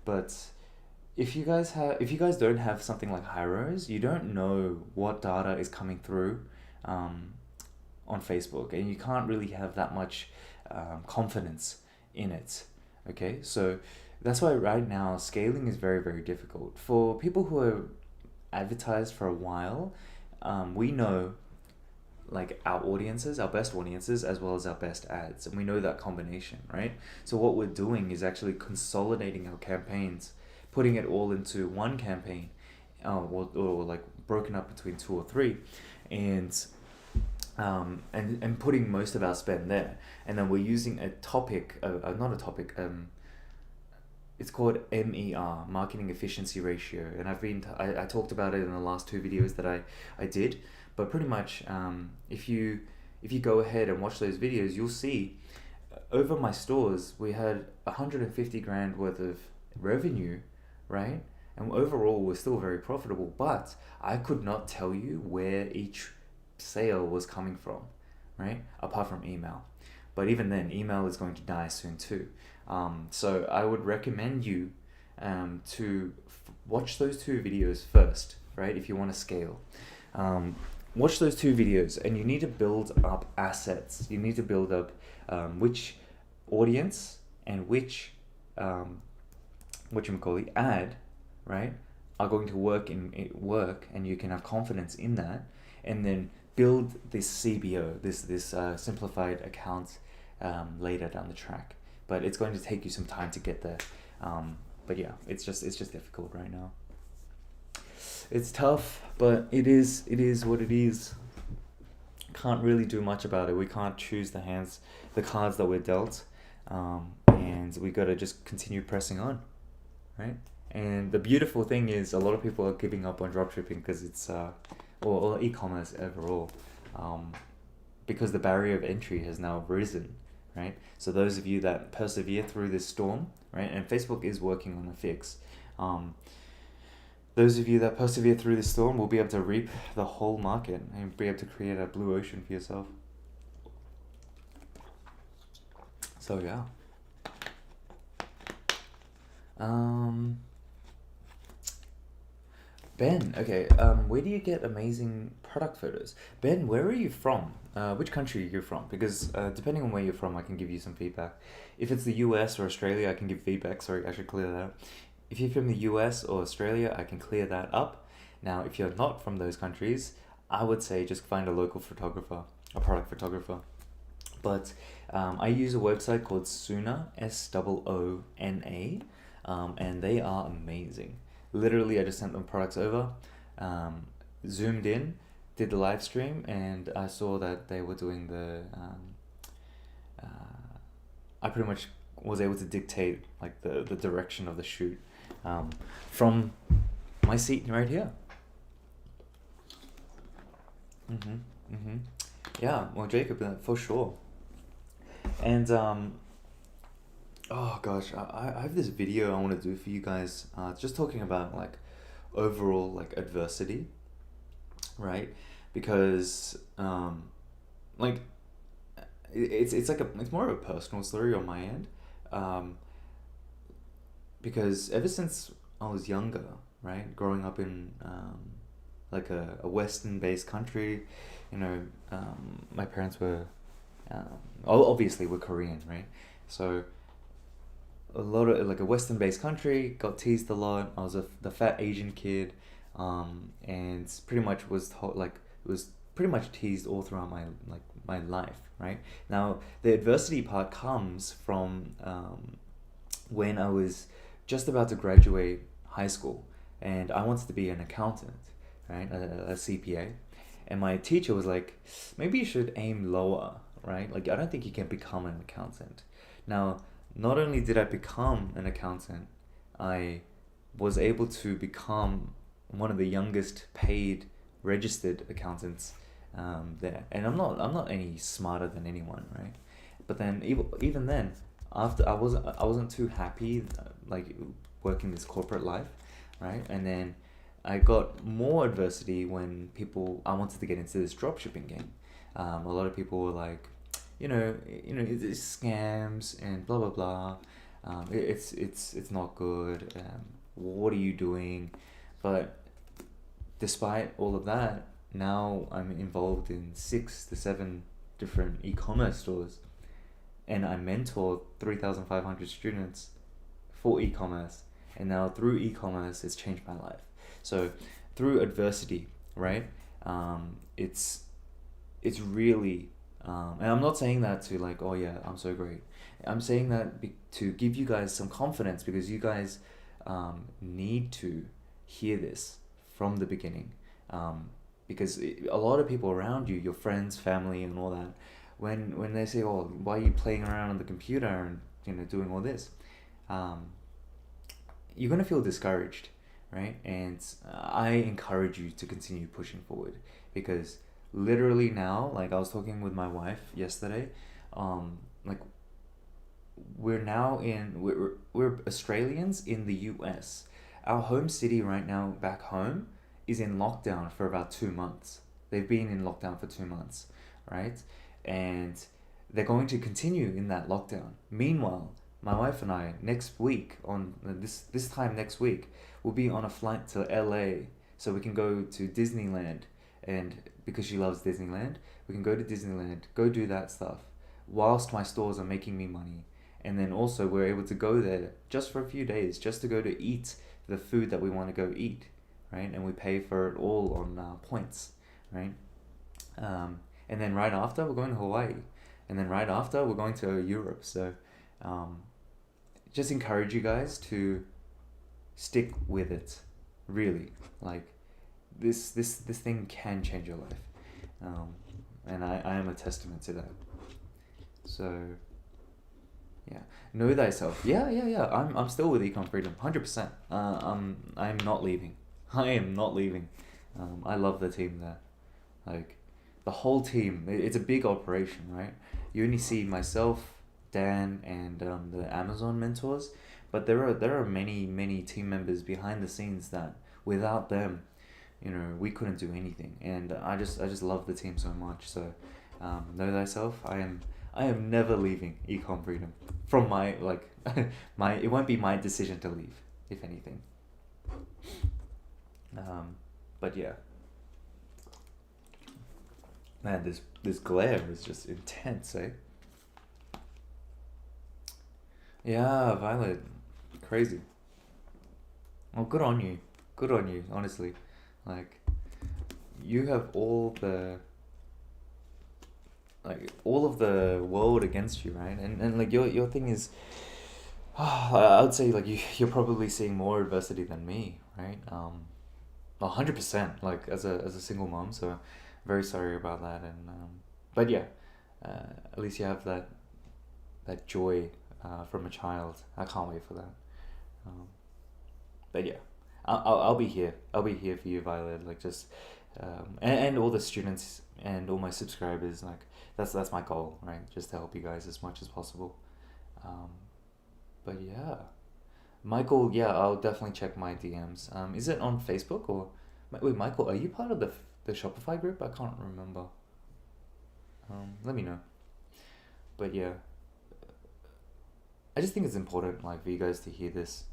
but if you guys don't have something like Hyros, you don't know what data is coming through on Facebook, and you can't really have that much confidence in it. Okay, so that's why right now scaling is very, very difficult for people who are advertised for a while. We know like our audiences, our best audiences, as well as our best ads, and we know that combination, right? So what we're doing is actually consolidating our campaigns, putting it all into one campaign, or like broken up between 2 or 3, and putting most of our spend there, and then we're using a topic, not a topic, it's called MER, marketing efficiency ratio, and I talked about it in the last 2 videos that I did, but pretty much if you go ahead and watch those videos, you'll see over my stores we had 150 grand worth of revenue, right? And overall we're still very profitable, but I could not tell you where each sale was coming from, right? Apart from email. But even then, email is going to die soon too. So I would recommend you to watch those 2 videos first, right? If you want to scale. Watch those 2 videos, and you need to build up assets. You need to build up which audience and which ad, right, are going to work, and you can have confidence in that, and then build this CBO, this simplified account later down the track. But it's going to take you some time to get there. But yeah, it's just difficult right now. It's tough, but it is what it is. Can't really do much about it. We can't choose the cards that we're dealt, and we gotta just continue pressing on, right? And the beautiful thing is, a lot of people are giving up on dropshipping because it's or e-commerce overall, because the barrier of entry has now risen, right? So those of you that persevere through this storm, right, and Facebook is working on a fix, those of you that persevere through this storm will be able to reap the whole market and be able to create a blue ocean for yourself. So yeah. Ben, okay. Where do you get amazing product photos? Ben, where are you from? Which country are you from? Because depending on where you're from, I can give you some feedback. If it's the US or Australia, I can give feedback. Sorry, I should clear that up. If you're from the US or Australia, I can clear that up. Now, if you're not from those countries, I would say just find a local photographer, a product photographer. But I use a website called Suna, Soona, and they are amazing. Literally, I just sent them products over, zoomed in, did the live stream, and I saw that they were doing the. I pretty much was able to dictate like the direction of the shoot from my seat right here. Mm-hmm. Mm-hmm. Yeah, well, Jacob, for sure. And oh gosh, I have this video I want to do for you guys. Just talking about like overall like adversity, right? Because like it's like it's more of a personal story on my end. Um, because ever since I was younger, right, growing up in like a Western based country, my parents were obviously we're Korean, right? So a lot of like a Western based country, got teased a lot. I was the fat Asian kid, and pretty much was pretty much teased all throughout my life, right? Now the adversity part comes from when I was just about to graduate high school, and I wanted to be an accountant, right? A CPA, and my teacher was like, maybe you should aim lower, right? Like I don't think you can become an accountant. Now, not only did I become an accountant, I was able to become one of the youngest paid registered accountants there. And I'm not any smarter than anyone, right? But then even then, after I wasn't too happy like working this corporate life, right? And then I got more adversity when I wanted to get into this dropshipping game. A lot of people were like, it's scams and blah blah blah. It's not good. What are you doing? But despite all of that, now I'm involved in 6 to 7 different e-commerce stores, and I mentor 3,500 students for e-commerce. And now through e-commerce, it's changed my life. So through adversity, right? It's really and I'm not saying that to like, oh yeah, I'm so great. I'm saying that to give you guys some confidence, because you guys need to hear this from the beginning. Because a lot of people around you, your friends, family, and all that, when they say, oh, why are you playing around on the computer and doing all this, you're gonna feel discouraged, right? And I encourage you to continue pushing forward, because literally now, like I was talking with my wife yesterday, like we're Australians in the US. Our home city right now back home is in lockdown for about 2 months. They've been in lockdown for 2 months, right? And they're going to continue in that lockdown. Meanwhile, my wife and I next week on this time next week will be on a flight to LA so we can go to Disneyland, and because she loves Disneyland, we can go to Disneyland, go do that stuff whilst my stores are making me money. And then also we're able to go there just for a few days, just to go to eat the food that we want to go eat, right? And we pay for it all on points, right? And then right after we're going to Hawaii, and then right after we're going to Europe. So just encourage you guys to stick with it, really. Like this thing can change your life, and I am a testament to that. So yeah, know thyself. Yeah. I'm still with Econ Freedom, 100%. I'm not leaving. I am not leaving. I love the team there. Like the whole team. It's a big operation, right? You only see myself, Dan, and the Amazon mentors, but there are many team members behind the scenes that without them, we couldn't do anything. And I just love the team so much. So know thyself. I am never leaving Ecom Freedom from my my. It won't be my decision to leave, if anything. But yeah, man, this glare is just intense, eh? Yeah, Violet, crazy. Well, good on you. Good on you, honestly. Like, you have all of the world against you, right? And like your thing is, I would say like you're probably seeing more adversity than me, right? 100%. Like as a single mom, so very sorry about that. And but yeah, at least you have that joy from a child. I can't wait for that. Um, but yeah, I'll be here. I'll be here for you, Violet. Like just and all the students and all my subscribers. Like that's my goal, right? Just to help you guys as much as possible. Um, but yeah, Michael. Yeah, I'll definitely check my DMs. Is it on Facebook or wait, Michael? Are you part of the Shopify group? I can't remember. Let me know. But yeah, I just think it's important, like, for you guys to hear this.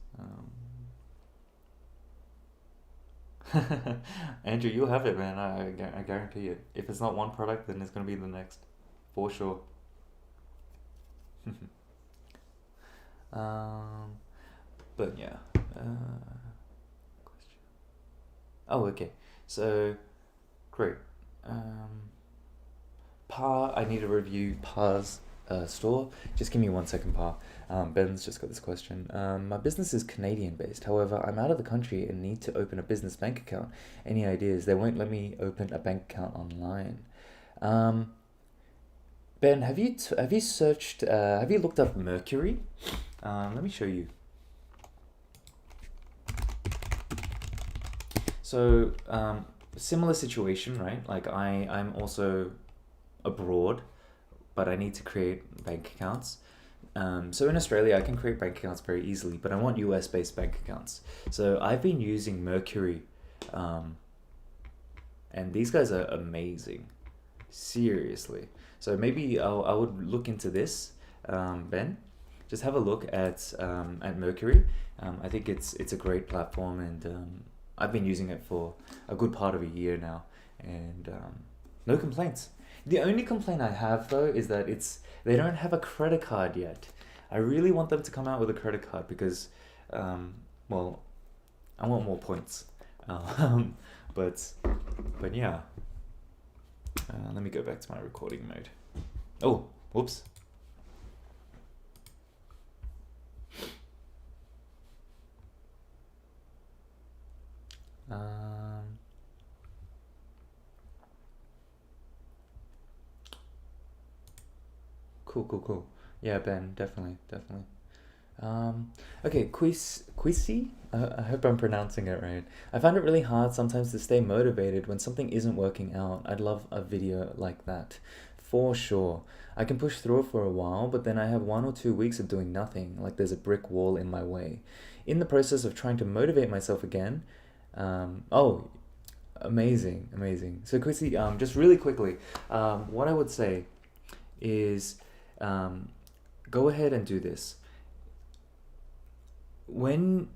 Andrew, you'll have it, man. I guarantee it. If it's not one product, then it's gonna be the next, for sure. um, but yeah. Question. Oh, okay. So great. Um, Pa, I need to review Pa's store. Just give me 1 second, Pa. Ben's just got this question. My business is Canadian based. However, I'm out of the country and need to open a business bank account. Any ideas? They won't let me open a bank account online. Um, Ben, have you searched? Have you looked up Mercury? Let me show you. So, similar situation, right? Like I'm also abroad, but I need to create bank accounts. So in Australia, I can create bank accounts very easily, but I want US based bank accounts. So I've been using Mercury, um, and these guys are amazing. Seriously. So maybe I would look into this, Ben. Just have a look at Mercury. I think it's a great platform, and I've been using it for a good part of a year now, and no complaints. The only complaint I have though is that they don't have a credit card yet. I really want them to come out with a credit card because, well, I want more points. Um, but yeah. Let me go back to my recording mode. Oh, whoops. Um, cool. Yeah, Ben, definitely. Okay, Quisi. I hope I'm pronouncing it right. I find it really hard sometimes to stay motivated when something isn't working out. I'd love a video like that. For sure. I can push through it for a while, but then I have 1 or 2 weeks of doing nothing, like there's a brick wall in my way. In the process of trying to motivate myself again, oh, amazing. So, Quisi, just really quickly, what I would say is um, go ahead and do this when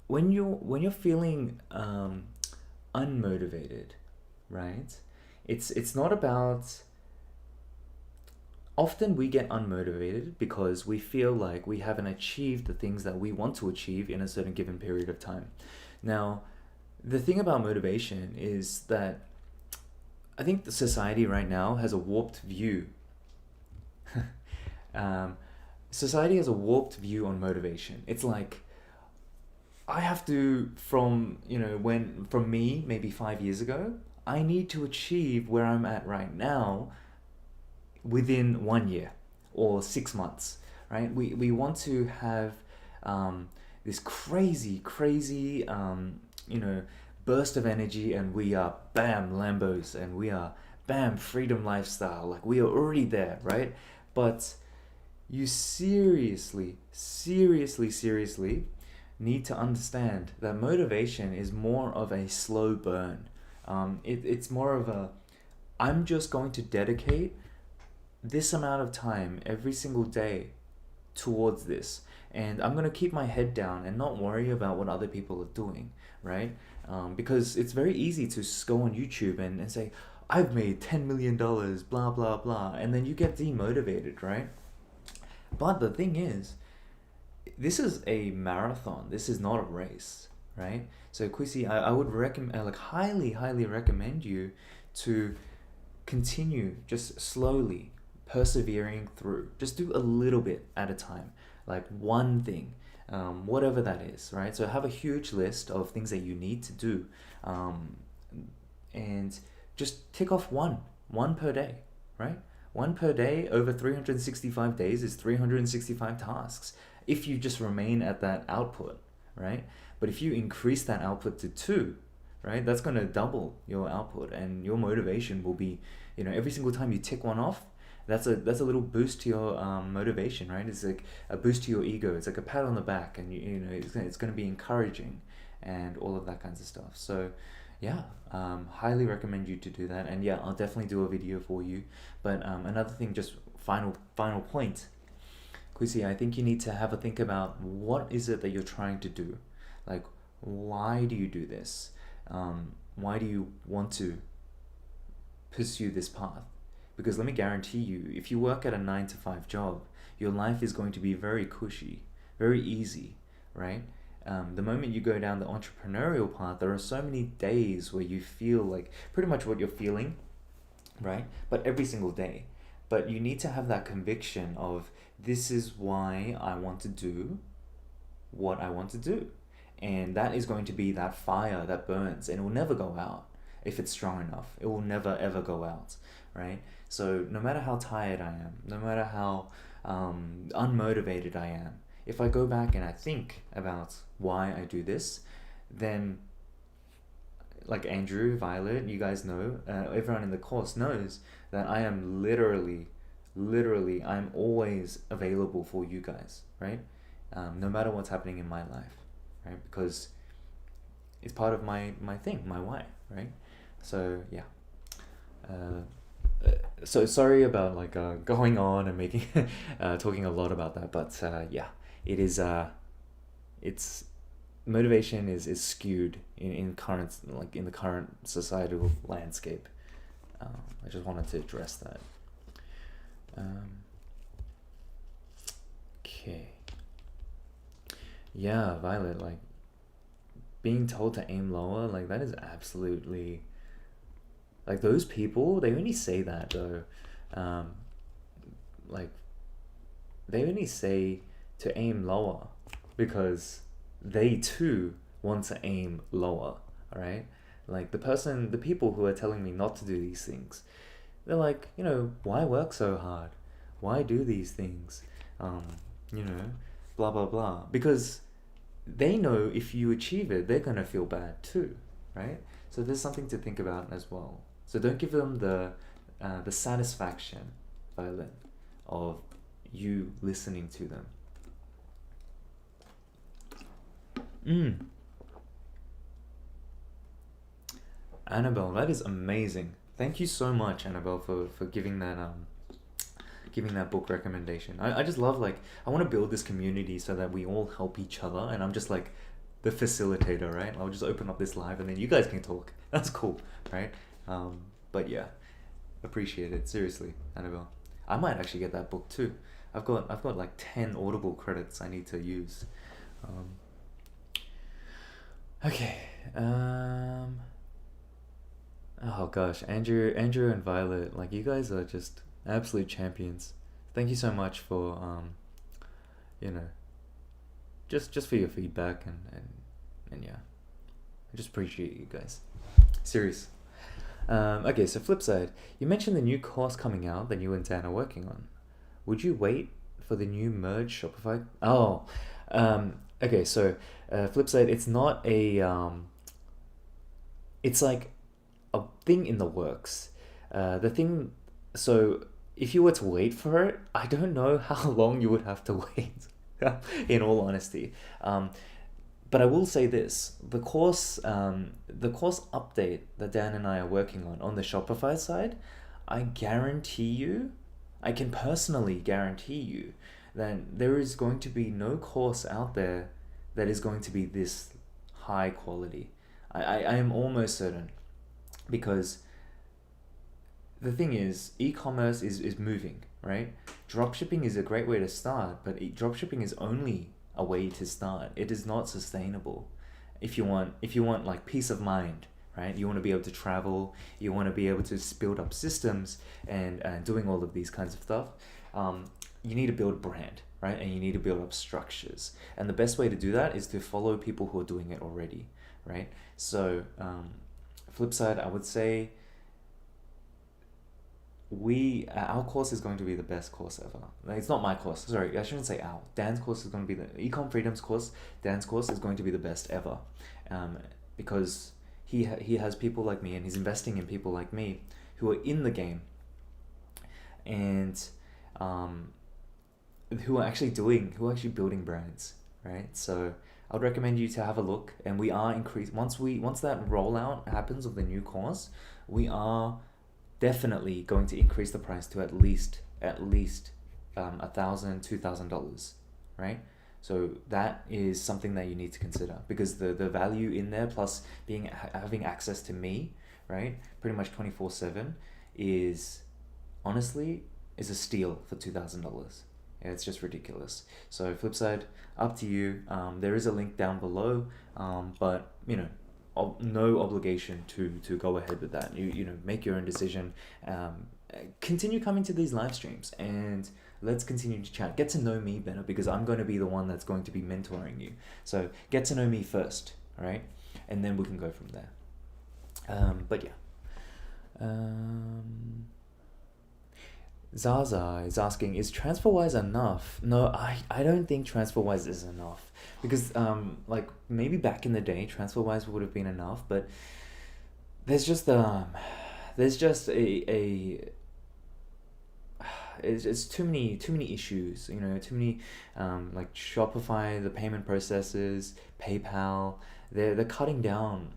when you're feeling unmotivated, right? It's not about. Often we get unmotivated because we feel like we haven't achieved the things that we want to achieve in a certain given period of time. Now, the thing about motivation is that I think the society right now has a warped view. um, Society has a warped view on motivation. It's like I have to, from me maybe 5 years ago, I need to achieve where I'm at right now within 1 year or 6 months, right? We want to have this crazy, burst of energy, and we are bam Lambos, and we are bam freedom lifestyle. Like we are already there, right? But you seriously need to understand that motivation is more of a slow burn. It's more of a, I'm just going to dedicate this amount of time every single day towards this. and I'm gonna keep my head down and not worry about what other people are doing, right? Because it's very easy to go on YouTube and say, I've made $10 million, blah blah blah, and then you get demotivated, right? But the thing is, this is a marathon. This is not a race, right? So Quissy, I would recommend, like, highly recommend you to continue just slowly persevering through. Just do a little bit at a time, like one thing, whatever that is, right? So have a huge list of things that you need to do, and just tick off one per day, right? One per day over 365 days is 365 tasks if you just remain at that output, right? But if you increase that output to two, right, that's going to double your output, and your motivation will be, every single time you tick one off, that's a little boost to your motivation, right? It's like a boost to your ego. It's like a pat on the back, and it's going to be encouraging, and all of that kinds of stuff. So yeah, highly recommend you to do that. And yeah, I'll definitely do a video for you. But another thing, just final point, Quissy, I think you need to have a think about what is it that you're trying to do. Like, why do you do this? Why do you want to pursue this path? Because let me guarantee you, if you work at a 9 to 5 job, your life is going to be very cushy, very easy, right? The moment you go down the entrepreneurial path, there are so many days where you feel like pretty much what you're feeling, right? But every single day. But you need to have that conviction of, this is why I want to do what I want to do. And that is going to be that fire that burns, and it will never go out. If it's strong enough, it will never ever go out, right? So no matter how tired I am, no matter how unmotivated I am, if I go back and I think about why I do this, then, like Andrew, Violet, you guys know, everyone in the course knows that I am literally, I'm always available for you guys, right? No matter what's happening in my life, right? Because it's part of my thing, my why, right? So yeah. So sorry about like going on and making talking a lot about that, but yeah, it is it's motivation is skewed in current, like in the current societal landscape. I just wanted to address that. Okay. Yeah, Violet, like being told to aim lower, like that is absolutely, like those people, they only say that though. Like they only say to aim lower because they too want to aim lower, alright? Like the people who are telling me not to do these things, they're like, why work so hard? Why do these things? Blah, blah, blah. Because they know if you achieve it, they're going to feel bad too, right? So there's something to think about as well. So don't give them the satisfaction, Violet, of you listening to them. Annabelle, that is amazing. Thank you so much, Annabelle, for giving that book recommendation. I just love, like, I want to build this community so that we all help each other, and I'm just like the facilitator, right? I'll just open up this live and then you guys can talk. That's cool, right? But yeah, appreciate it, seriously, Annabelle. I might actually get that book too. I've got like 10 Audible credits I need to use. Okay. Oh gosh, Andrew and Violet, like you guys are just absolute champions. Thank you so much for just for your feedback and yeah. I just appreciate you guys. Serious. Okay, so flip side. You mentioned the new course coming out that you and Dan are working on. Would you wait for the new merge Shopify? Oh, okay, so flip side, it's not it's like a thing in the works. So if you were to wait for it, I don't know how long you would have to wait, in all honesty. But I will say this, the course update that Dan and I are working on the Shopify side, I can personally guarantee you then there is going to be no course out there that is going to be this high quality. I am almost certain, because the thing is, e-commerce is moving, right? Dropshipping is a great way to start, but dropshipping is only a way to start. It is not sustainable. If you want like peace of mind, right? You want to be able to travel, you want to be able to build up systems and doing all of these kinds of stuff. You need to build a brand, right? And you need to build up structures. And the best way to do that is to follow people who are doing it already, right? So, flip side, I would say our course is going to be the best course ever. Like, it's not my course. Sorry, I shouldn't say our. Dan's course is going to be the Ecom Freedom's course. Dan's course is going to be the best ever, because he has people like me, and he's investing in people like me who are in the game, and who are actually building brands, right? So I would recommend you to have a look, and we are once that rollout happens of the new course, we are definitely going to increase the price to at least $1,000-$2,000, right? So that is something that you need to consider, because the value in there, plus having access to me, right, pretty much 24/7, is honestly a steal for $2,000. Yeah, it's just ridiculous. So flip side, up to you. There is a link down below, but no obligation to go ahead with that. You make your own decision. Continue coming to these live streams, and let's continue to chat. Get to know me better, because I'm going to be the one that's going to be mentoring you. So get to know me first, all right? And then we can go from there. But yeah. Zaza is asking, is TransferWise enough? No, I don't think TransferWise is enough, because like maybe back in the day TransferWise would have been enough, but there's just it's too many issues, too many like Shopify, the payment processes, PayPal, they're cutting down,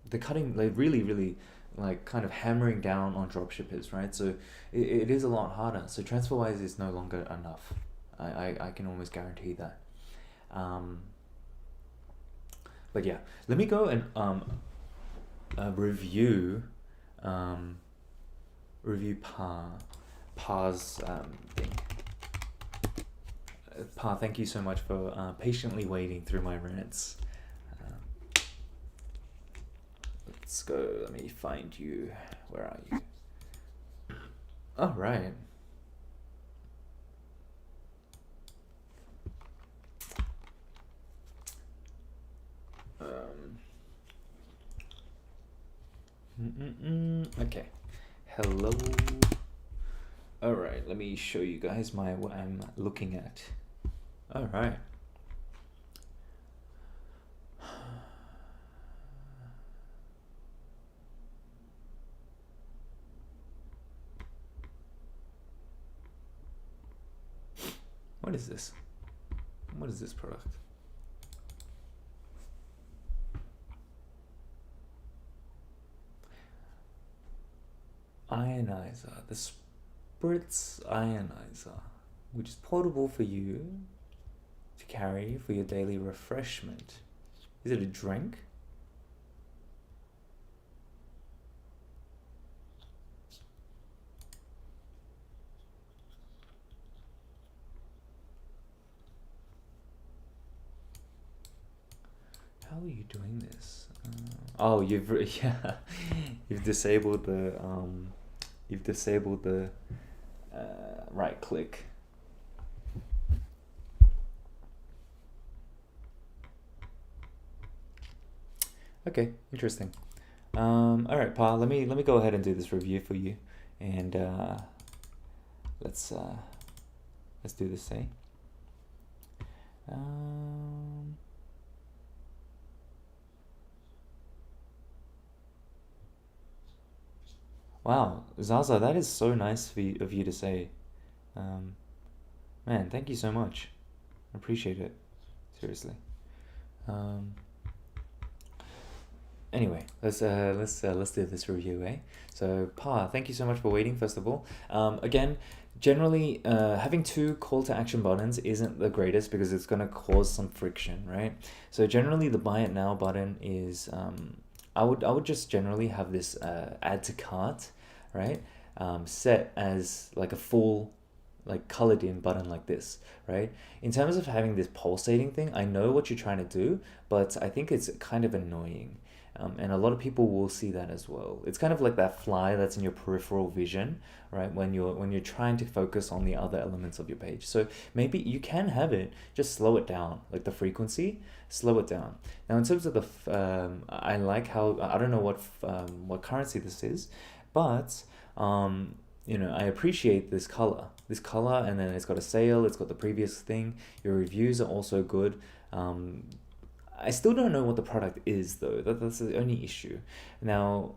they're really like kind of hammering down on dropshippers, right? So it is a lot harder. So TransferWise is no longer enough. I can almost guarantee that. But yeah, let me go and review Pa's thing. Pa, thank you so much for patiently waiting through my rants. Let's go. Let me find you. Where are you? All right. Okay. Hello. All right. Let me show you guys what I'm looking at. All right. What is this? What is this product? Ionizer, the Spritz Ionizer, which is portable for you to carry for your daily refreshment. Is it a drink? How are you doing this? You've disabled the right click. Okay, interesting. All right, Pa. Let me go ahead and do this review for you, and let's do this. Wow, Zaza, that is so nice of you to say. Man, thank you so much. I appreciate it. Seriously. Anyway, let's do this review, eh? So, Pa, thank you so much for waiting, first of all. Again, generally, having two call to action buttons isn't the greatest because it's going to cause some friction, right? So generally, the buy it now button is I would just generally have this add to cart, right? Set as like a full like colored in button like this, right? In terms of having this pulsating thing, I know what you're trying to do, but I think it's kind of annoying. And a lot of people will see that as well. It's kind of like that fly that's in your peripheral vision, right? When you're trying to focus on the other elements of your page. So maybe you can have it, just slow it down, like the frequency, slow it down. Now in terms of I like how I don't know what currency this is, but I appreciate this color, and then it's got a sale, it's got the previous thing. Your reviews are also good. I still don't know what the product is though. That's the only issue. Now,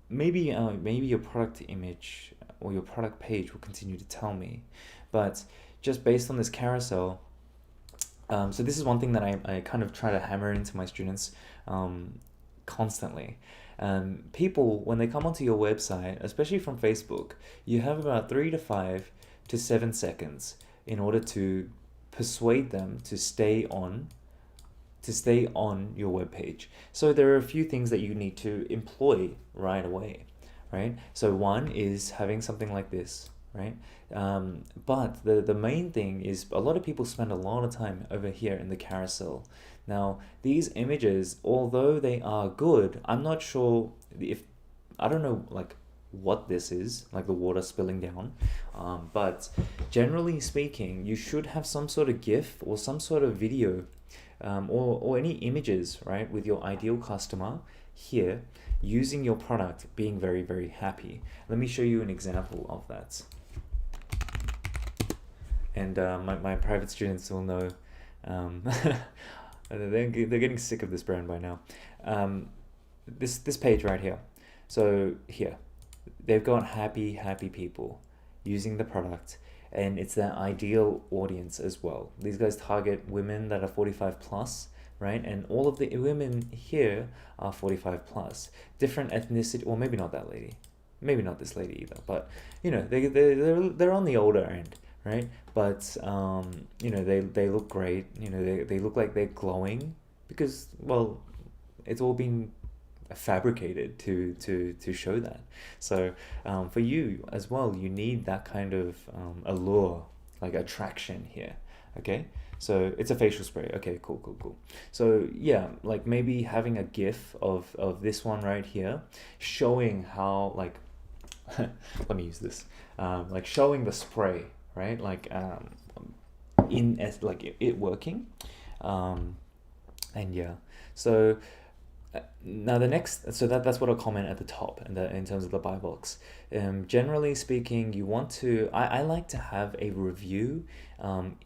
maybe your product image or your product page will continue to tell me, but just based on this carousel, so this is one thing that I kind of try to hammer into my students constantly. People, when they come onto your website, especially from Facebook, you have about 3 to 5 to 7 seconds in order to persuade them to stay on your webpage. So there are a few things that you need to employ right away, right? So one is having something like this, right? But the main thing is a lot of people spend a lot of time over here in the carousel. Now, these images, although they are good, I'm not sure if, I don't know, like, what this is, like the water spilling down. But generally speaking, you should have some sort of GIF or some sort of video, or any images, right, with your ideal customer here using your product, being very, very happy. Let me show you an example of that. And my private students will know, they're getting sick of this brand by now. This page right here. So here, they've got happy people using the product, and it's their ideal audience as well. These guys target women that are 45 plus, right? And all of the women here are 45 plus. Different ethnicity, well, maybe not that lady, maybe not this lady either, but they're on the older end, right? But they look great. They look like they're glowing because, well, it's all been fabricated to show that. So for you as well, you need that kind of allure, like attraction here. Okay, so it's a facial spray. Okay, cool. So yeah, like maybe having a GIF of this one right here, showing how, like, let me use this, like showing the spray, right? Like like it working, and yeah. So now the next, so that's what I'll comment at the top in terms of the buy box. Generally speaking, you want to, I like to have a review,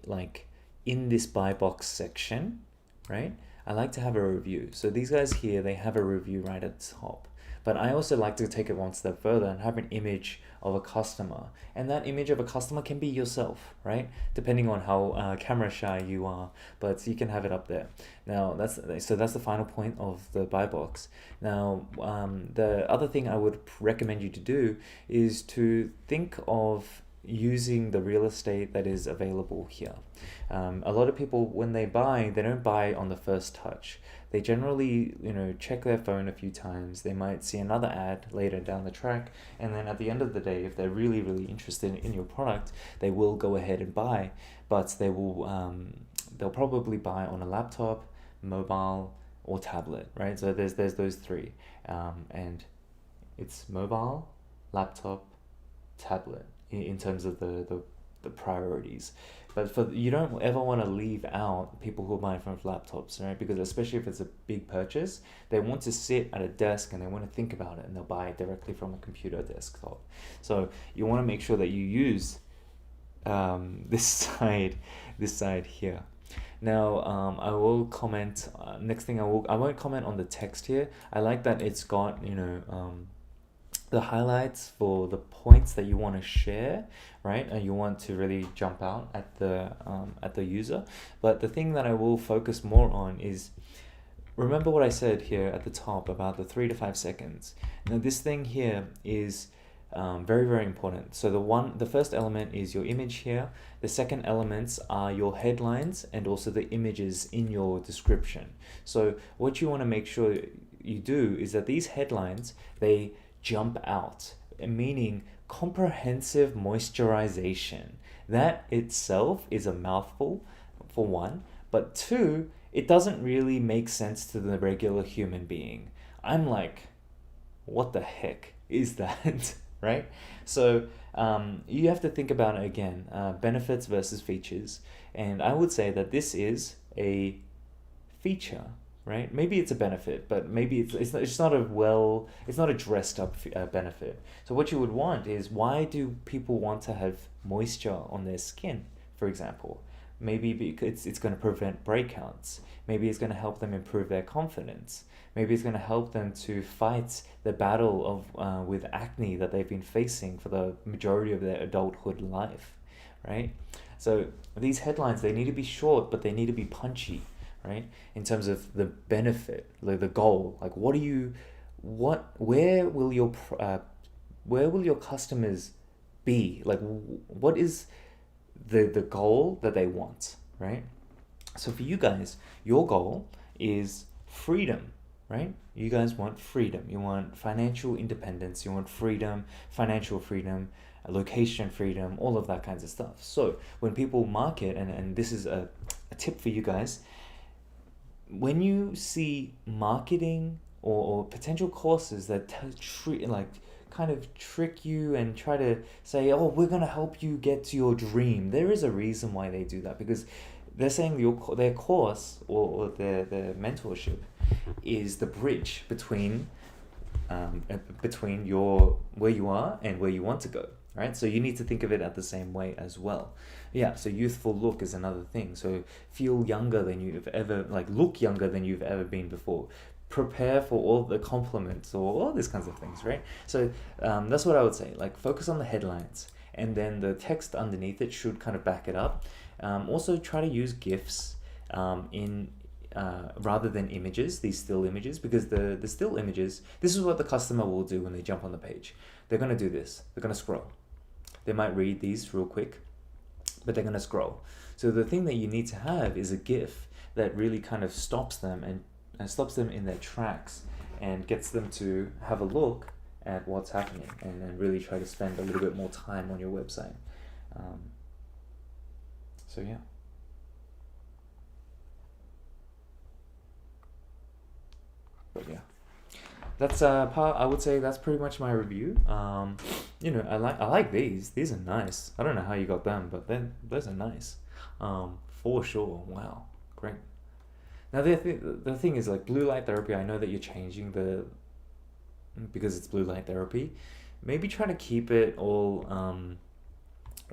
like in this buy box section, right? I like to have a review. So these guys here, they have a review right at the top. But I also like to take it one step further and have an image of a customer. And that image of a customer can be yourself, right? Depending on how camera shy you are, but you can have it up there. Now, that's the final point of the buy box. Now, the other thing I would recommend you to do is to think of using the real estate that is available here. A lot of people, when they don't buy on the first touch. They generally, check their phone a few times. They might see another ad later down the track, and then at the end of the day, if they're really, really interested in your product, they will go ahead and buy. But they'll probably buy on a laptop, mobile, or tablet, right? So there's those three, and it's mobile, laptop, tablet in terms of the priorities. But you don't ever want to leave out people who are buying from laptops, right? Because especially if it's a big purchase, they want to sit at a desk and they want to think about it, and they'll buy it directly from a computer desktop. So you want to make sure that you use this side here. Now, I will comment. Next thing, I won't comment on the text here. I like that it's got the highlights for the points that you want to share, right? And you want to really jump out at the user. But the thing that I will focus more on is, remember what I said here at the top about the 3 to 5 seconds. Now this thing here is Very, very important. So the first element is your image here. The second elements are your headlines and also the images in your description. So what you want to make sure you do is that these headlines, they jump out, meaning comprehensive moisturization. That itself is a mouthful, for one, but two, it doesn't really make sense to the regular human being. I'm like, what the heck is that? Right? So you have to think about it again, benefits versus features. And I would say that this is a feature, right? Maybe it's a benefit, but maybe it's not it's not a dressed up benefit. So what you would want is, why do people want to have moisture on their skin, for example? Maybe because it's going to prevent breakouts. Maybe it's going to help them improve their confidence. Maybe it's going to help them to fight the battle of with acne that they've been facing for the majority of their adulthood life, right? So these headlines, they need to be short, but they need to be punchy, right? In terms of the benefit, like the goal, like where will your customers be? Like, what is the goal that they want, right? So for you guys, your goal is freedom, right? You guys want freedom. You want financial independence. You want freedom, financial freedom, location freedom, all of that kinds of stuff. So when people market, and this is a tip for you guys, when you see marketing or potential courses that kind of trick you and try to say, oh, we're going to help you get to your dream, there is a reason why they do that, because they're saying their course or their mentorship is the bridge between where you are and where you want to go, right? So you need to think of it at the same way as well. Yeah, so youthful look is another thing. So feel younger than you've ever, look younger than you've ever been before. Prepare for all the compliments or all these kinds of things, right? So that's what I would say. Like, focus on the headlines, and then the text underneath it should kind of back it up. Also, try to use GIFs in rather than images, these still images, because the still images, this is what the customer will do when they jump on the page. They're going to do this. They're going to scroll. They might read these real quick, but they're going to scroll. So the thing that you need to have is a GIF that really kind of stops them and stops them in their tracks and gets them to have a look at what's happening and really try to spend a little bit more time on your website. So yeah. But yeah, that's part. I would say that's pretty much my review. I like these. These are nice. I don't know how you got them, but then those are nice. For sure. Wow, great. Now the thing is, like, blue light therapy. I know that you're changing because it's blue light therapy. Maybe try to keep it all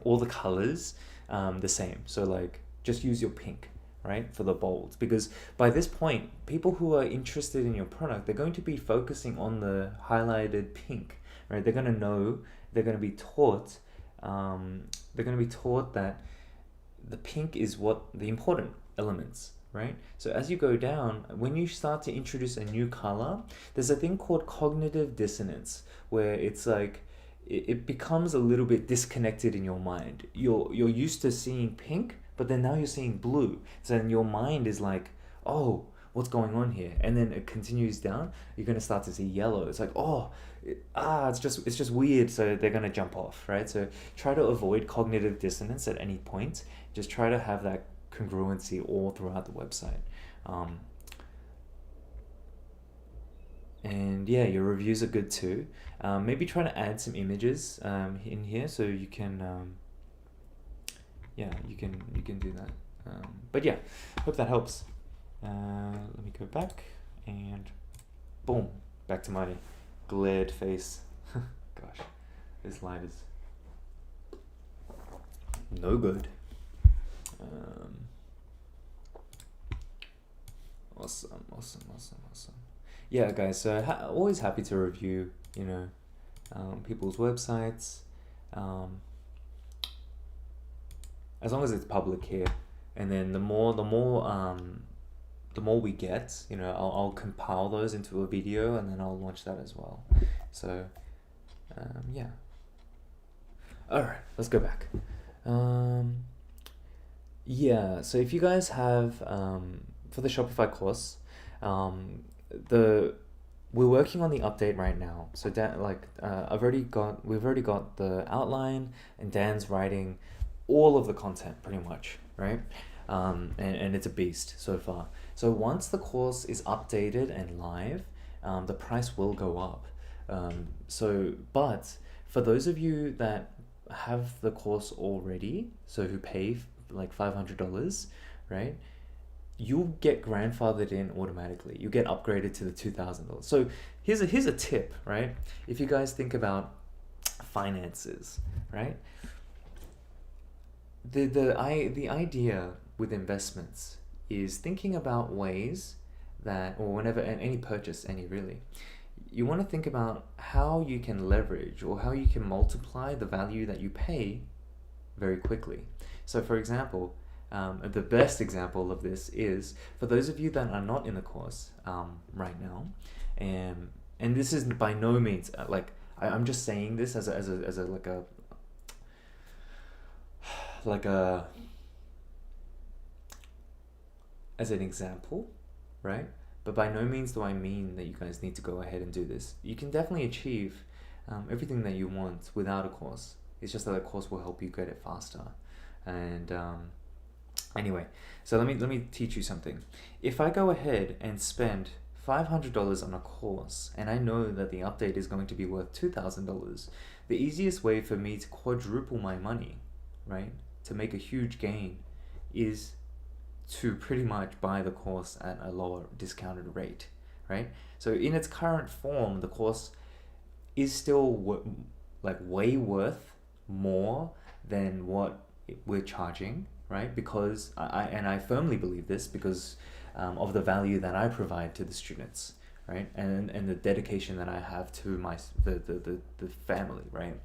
the colors the same. So like, just use your pink, right, for the bolds, because by this point, people who are interested in your product, they're going to be focusing on the highlighted pink, right? They're going to know, they're going to be taught that the pink is what the important elements, right? So as you go down, when you start to introduce a new color, there's a thing called cognitive dissonance, where it's like it becomes a little bit disconnected in your mind. You're used to seeing pink, but then now you're seeing blue. So then your mind is like, oh, what's going on here? And then it continues down. You're gonna start to see yellow. It's like, it's just weird. So they're gonna jump off, right? So try to avoid cognitive dissonance at any point. Just try to have that congruency all throughout the website. And yeah, your reviews are good too. Maybe try to add some images in here so you can you can do that. But yeah, hope that helps. Let me go back and boom, back to my glared face. Gosh, this light is no good. Awesome. Yeah, guys, so always happy to review, people's websites, as long as it's public here. And then the more we get, I'll compile those into a video, and then I'll launch that as well. So, yeah. All right, let's go back. Yeah, so if you guys have for the Shopify course, the we're working on the update right now. So Dan, we've already got the outline, and Dan's writing all of the content pretty much, right? And it's a beast so far. So once the course is updated and live, the price will go up. But for those of you that have the course already, so who pay like $500, right? You'll get grandfathered in automatically. You get upgraded to the $2,000. So here's a tip, right? If you guys think about finances, right? The idea with investments is thinking about ways that, or whenever, and any purchase, any really, you want to think about how you can leverage or how you can multiply the value that you pay very quickly. So for example, the best example of this is for those of you that are not in the course right now, and this is by no means I'm just saying this as an example, right? But by no means do I mean that you guys need to go ahead and do this. You can definitely achieve everything that you want without a course. It's just that a course will help you get it faster. And anyway, so let me teach you something. If I go ahead and spend $500 on a course, and I know that the update is going to be worth $2,000, the easiest way for me to quadruple my money, right, to make a huge gain, is to pretty much buy the course at a lower discounted rate, right? So in its current form, the course is still way worth more than what we're charging, right? Because I firmly believe this because of the value that I provide to the students, right? And the dedication that I have to the family, right?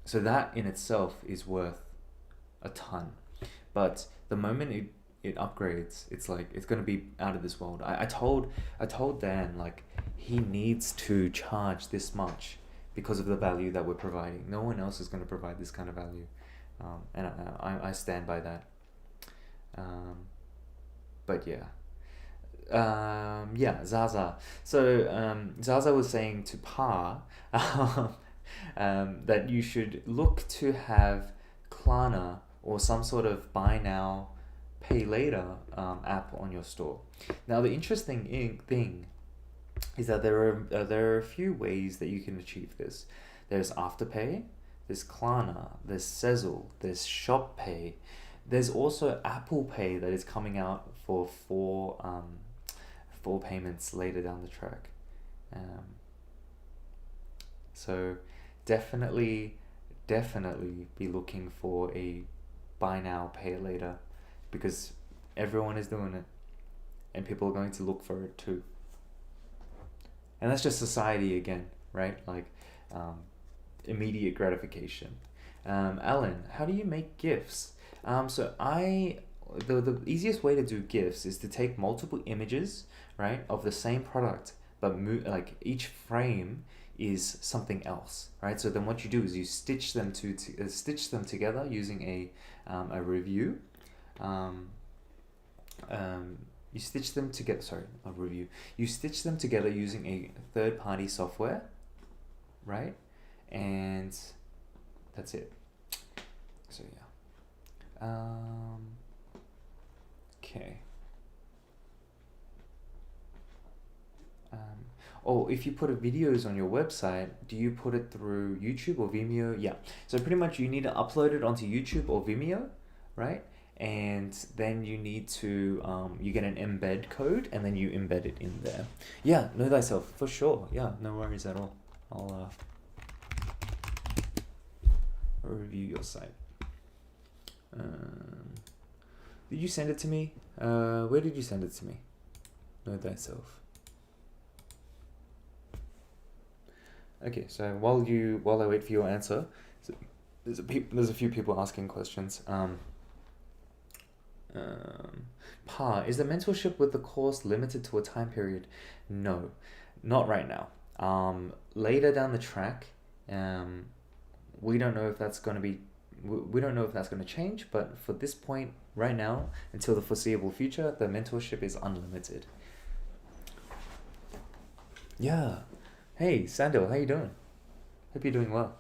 So that in itself is worth a ton. But the moment it upgrades, it's going to be out of this world. I told Dan he needs to charge this much because of the value that we're providing. No one else is going to provide this kind of value, and I stand by that. But yeah. Zaza. So Zaza was saying to Pa that you should look to have Klarna or some sort of buy now, pay later app on your store. Now the interesting thing is that there are a few ways that you can achieve this. There's Afterpay, there's Klarna, there's Sezzle, there's ShopPay. There's also Apple Pay that is coming out for four payments later down the track. So definitely be looking for a buy now, pay later, because everyone is doing it and people are going to look for it too. And that's just society again, right? Immediate gratification. Alan, how do you make GIFs? So the easiest way to do GIFs is to take multiple images, right, of the same product, but each frame is something else, right? So then what you do is you stitch them together using a review. You stitch them together. You stitch them together using a third-party software, right? And that's it. So yeah. Okay. If you put videos on your website, do you put it through YouTube or Vimeo? Yeah. So pretty much you need to upload it onto YouTube or Vimeo, right? And then you need to you get an embed code and then you embed it in there. Yeah, know thyself for sure. Yeah, no worries at all. I'll review your site. Did you send it to me? Where did you send it to me? Know thyself. Okay, so while I wait for your answer, there's a few people asking questions. Pa, is the mentorship with the course limited to a time period? No, not right now. Later down the track, we don't know if that's going to be, we don't know if that's going to change, but for this point right now, until the foreseeable future, the mentorship is unlimited. Yeah. Hey, Sandal, how you doing? Hope you're doing well.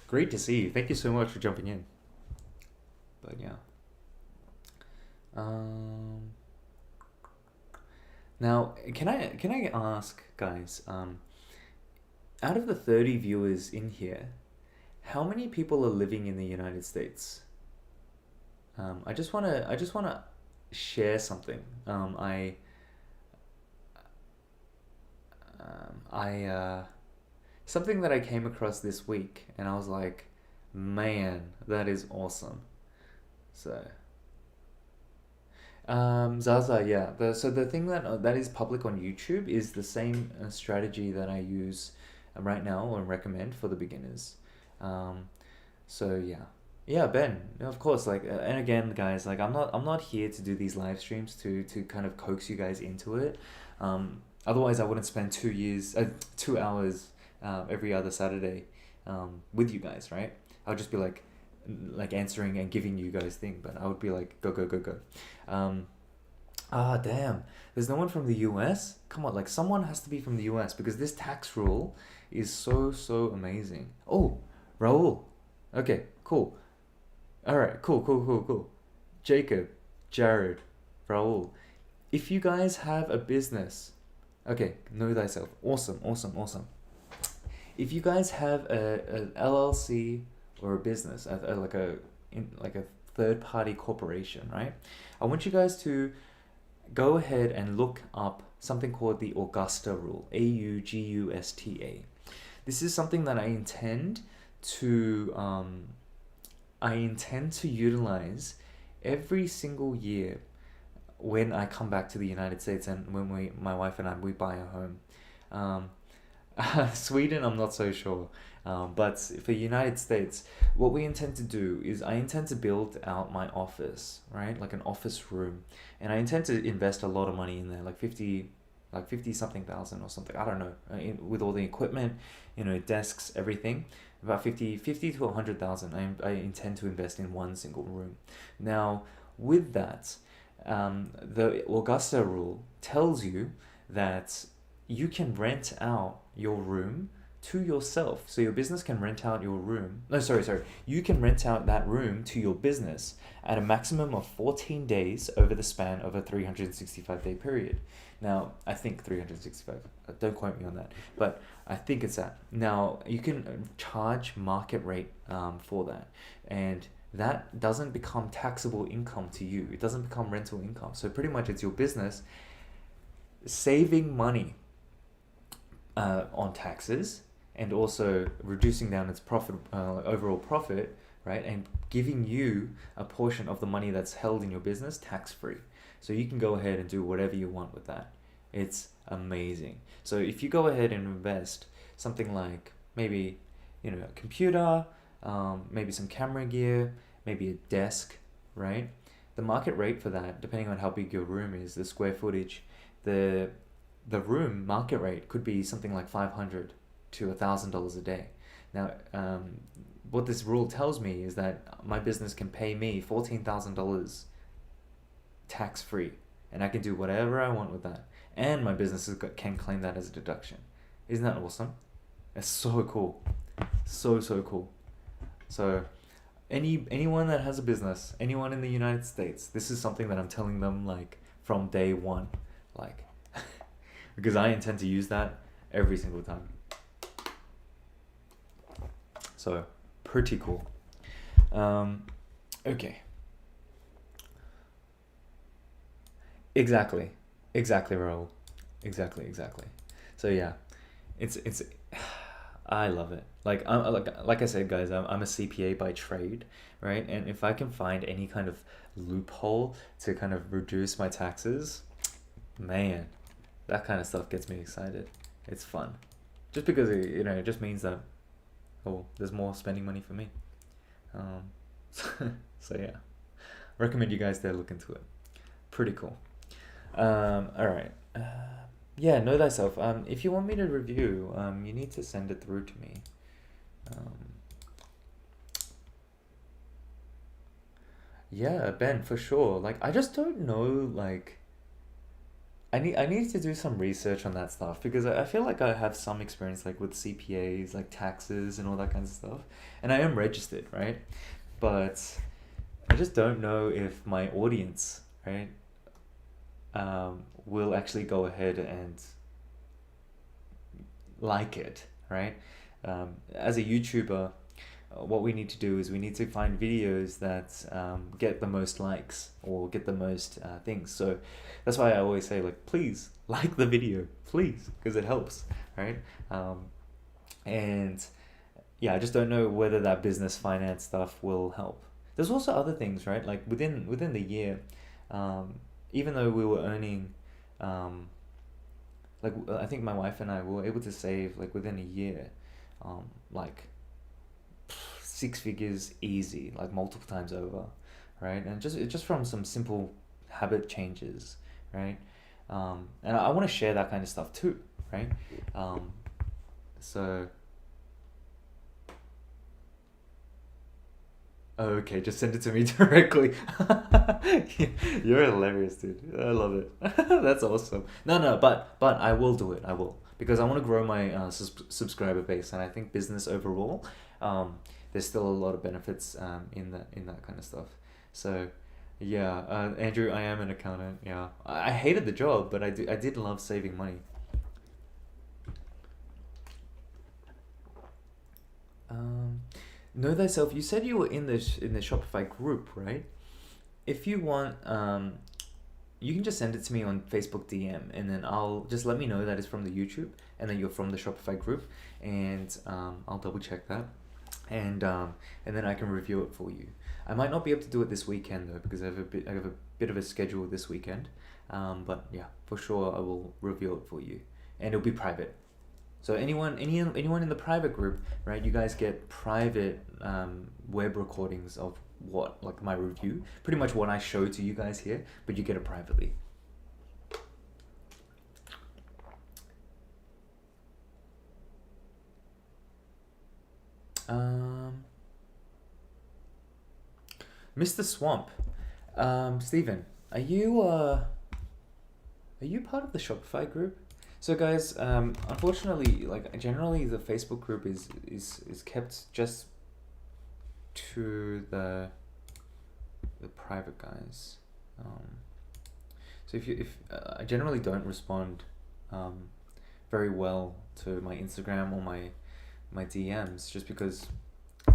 Great to see you. Thank you so much for jumping in. But yeah. Now, can I ask, guys, out of the 30 viewers in here, how many people are living in the United States? I just wanna share something. Something that I came across this week, and I was like, man, that is awesome. So, Zaza, yeah. So the thing that is public on YouTube is the same strategy that I use right now and recommend for the beginners. Um, so yeah, Ben, of course. Like, and again, guys, like I'm not here to do these live streams to kind of coax you guys into it. Otherwise, I wouldn't spend 2 hours every other Saturday with you guys, right? I'll just be like answering and giving you guys things, but I would be like, go, go, go, go. Damn. There's no one from the US? Come on, like someone has to be from the US because this tax rule is so amazing. Oh, Raul. Okay, cool. All right, cool. Jacob, Jared, Raul. If you guys have a business, okay, know thyself. Awesome. If you guys have a LLC or a business, like a third party corporation, right? I want you guys to go ahead and look up something called the Augusta rule, AUGUSTA. This is something that I intend to utilize every single year when I come back to the United States and when my wife and we buy a home. Sweden, I'm not so sure. But for United States, what we intend to do is I intend to build out my office, right? Like an office room. And I intend to invest a lot of money in there, like 50 something thousand or something. I don't know. With all the equipment, desks, everything. About 50 to 100,000 I intend to invest in one single room. Now, with that, the Augusta rule tells you that you can rent out your room to yourself. So your business can rent out your room. No, sorry. You can rent out that room to your business at a maximum of 14 days over the span of a 365-day period. Now, I think 365. Don't quote me on that. But I think it's that. Now, you can charge market rate for that. And that doesn't become taxable income to you. It doesn't become rental income. So pretty much it's your business saving money on taxes and also reducing down its profit, overall profit, right? And giving you a portion of the money that's held in your business tax-free. So you can go ahead and do whatever you want with that. It's amazing. So if you go ahead and invest something like maybe, a computer, maybe some camera gear, maybe a desk, right? The market rate for that, depending on how big your room is, the square footage, the room market rate could be something like $500 to $1,000 a day. Now, what this rule tells me is that my business can pay me $14,000 tax free, and I can do whatever I want with that. And my business can claim that as a deduction. Isn't that awesome? It's so cool, so cool. So, anyone that has a business, anyone in the United States, this is something that I'm telling them like from day one, like. Because I intend to use that every single time. So, pretty cool. Okay. Exactly, Raul. Exactly. So yeah, it's I love it. Like I said, guys, I'm a CPA by trade, right? And if I can find any kind of loophole to kind of reduce my taxes, man, that kind of stuff gets me excited. It's fun. Just because it just means that there's more spending money for me. So yeah, recommend you guys there look into it. Pretty cool. All right. Yeah, know thyself. If you want me to review, you need to send it through to me. Yeah, Ben, for sure. Like, I just don't know, like, I need to do some research on that stuff because I feel like I have some experience like with CPAs, like taxes and all that kind of stuff. And I am registered, right? But I just don't know if my audience, right, will actually go ahead and like it, right? As a YouTuber, what we need to do is we need to find videos that get the most likes or get the most things. So that's why I always say, like, please like the video, please, because it helps, right? And yeah, I just don't know whether that business finance stuff will help. There's also other things, right? Like within the year, even though we were earning, um, like I think my wife and I were able to save like within a year, like 6 figures easy, like multiple times over, right? And just from some simple habit changes, right? And I want to share that kind of stuff too, right? Um, so Oh, okay, just send it to me directly. You're hilarious, dude. I love it. That's awesome. No, but I will do it. I will because I want to grow my subscriber base, and I think business overall, there's still a lot of benefits in that kind of stuff. So, yeah, Andrew, I am an accountant. Yeah, I hated the job, but I did love saving money. Um, know thyself. You said you were in the Shopify group, right? If you want, you can just send it to me on Facebook DM, and then I'll just let me know that it's from the YouTube, and then you're from the Shopify group, and I'll double check that, and then I can review it for you. I might not be able to do it this weekend though, because I have a bit of a schedule this weekend, but yeah, for sure I will review it for you, and it'll be private. So anyone in the private group, right? You guys get private web recordings of what like my review, pretty much what I show to you guys here, but you get it privately. Um, Mr. Swamp, Steven, are you part of the Shopify group? So guys, unfortunately, like generally the Facebook group is kept just to the private guys. Um, so if I generally don't respond um, very well to my Instagram or my DMs just because I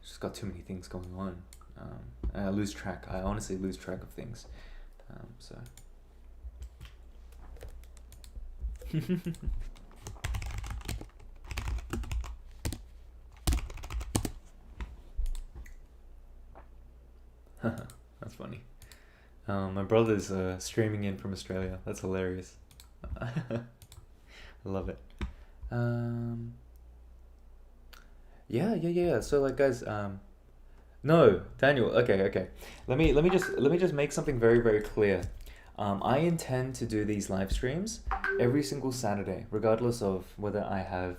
just got too many things going on. And I lose track. I honestly lose track of things. So that's funny. My brother's streaming in from Australia. That's hilarious. I love it. Um, yeah. So like, guys, no, Daniel. Okay. Let me just make something very very clear. I intend to do these live streams every single Saturday, regardless of whether I have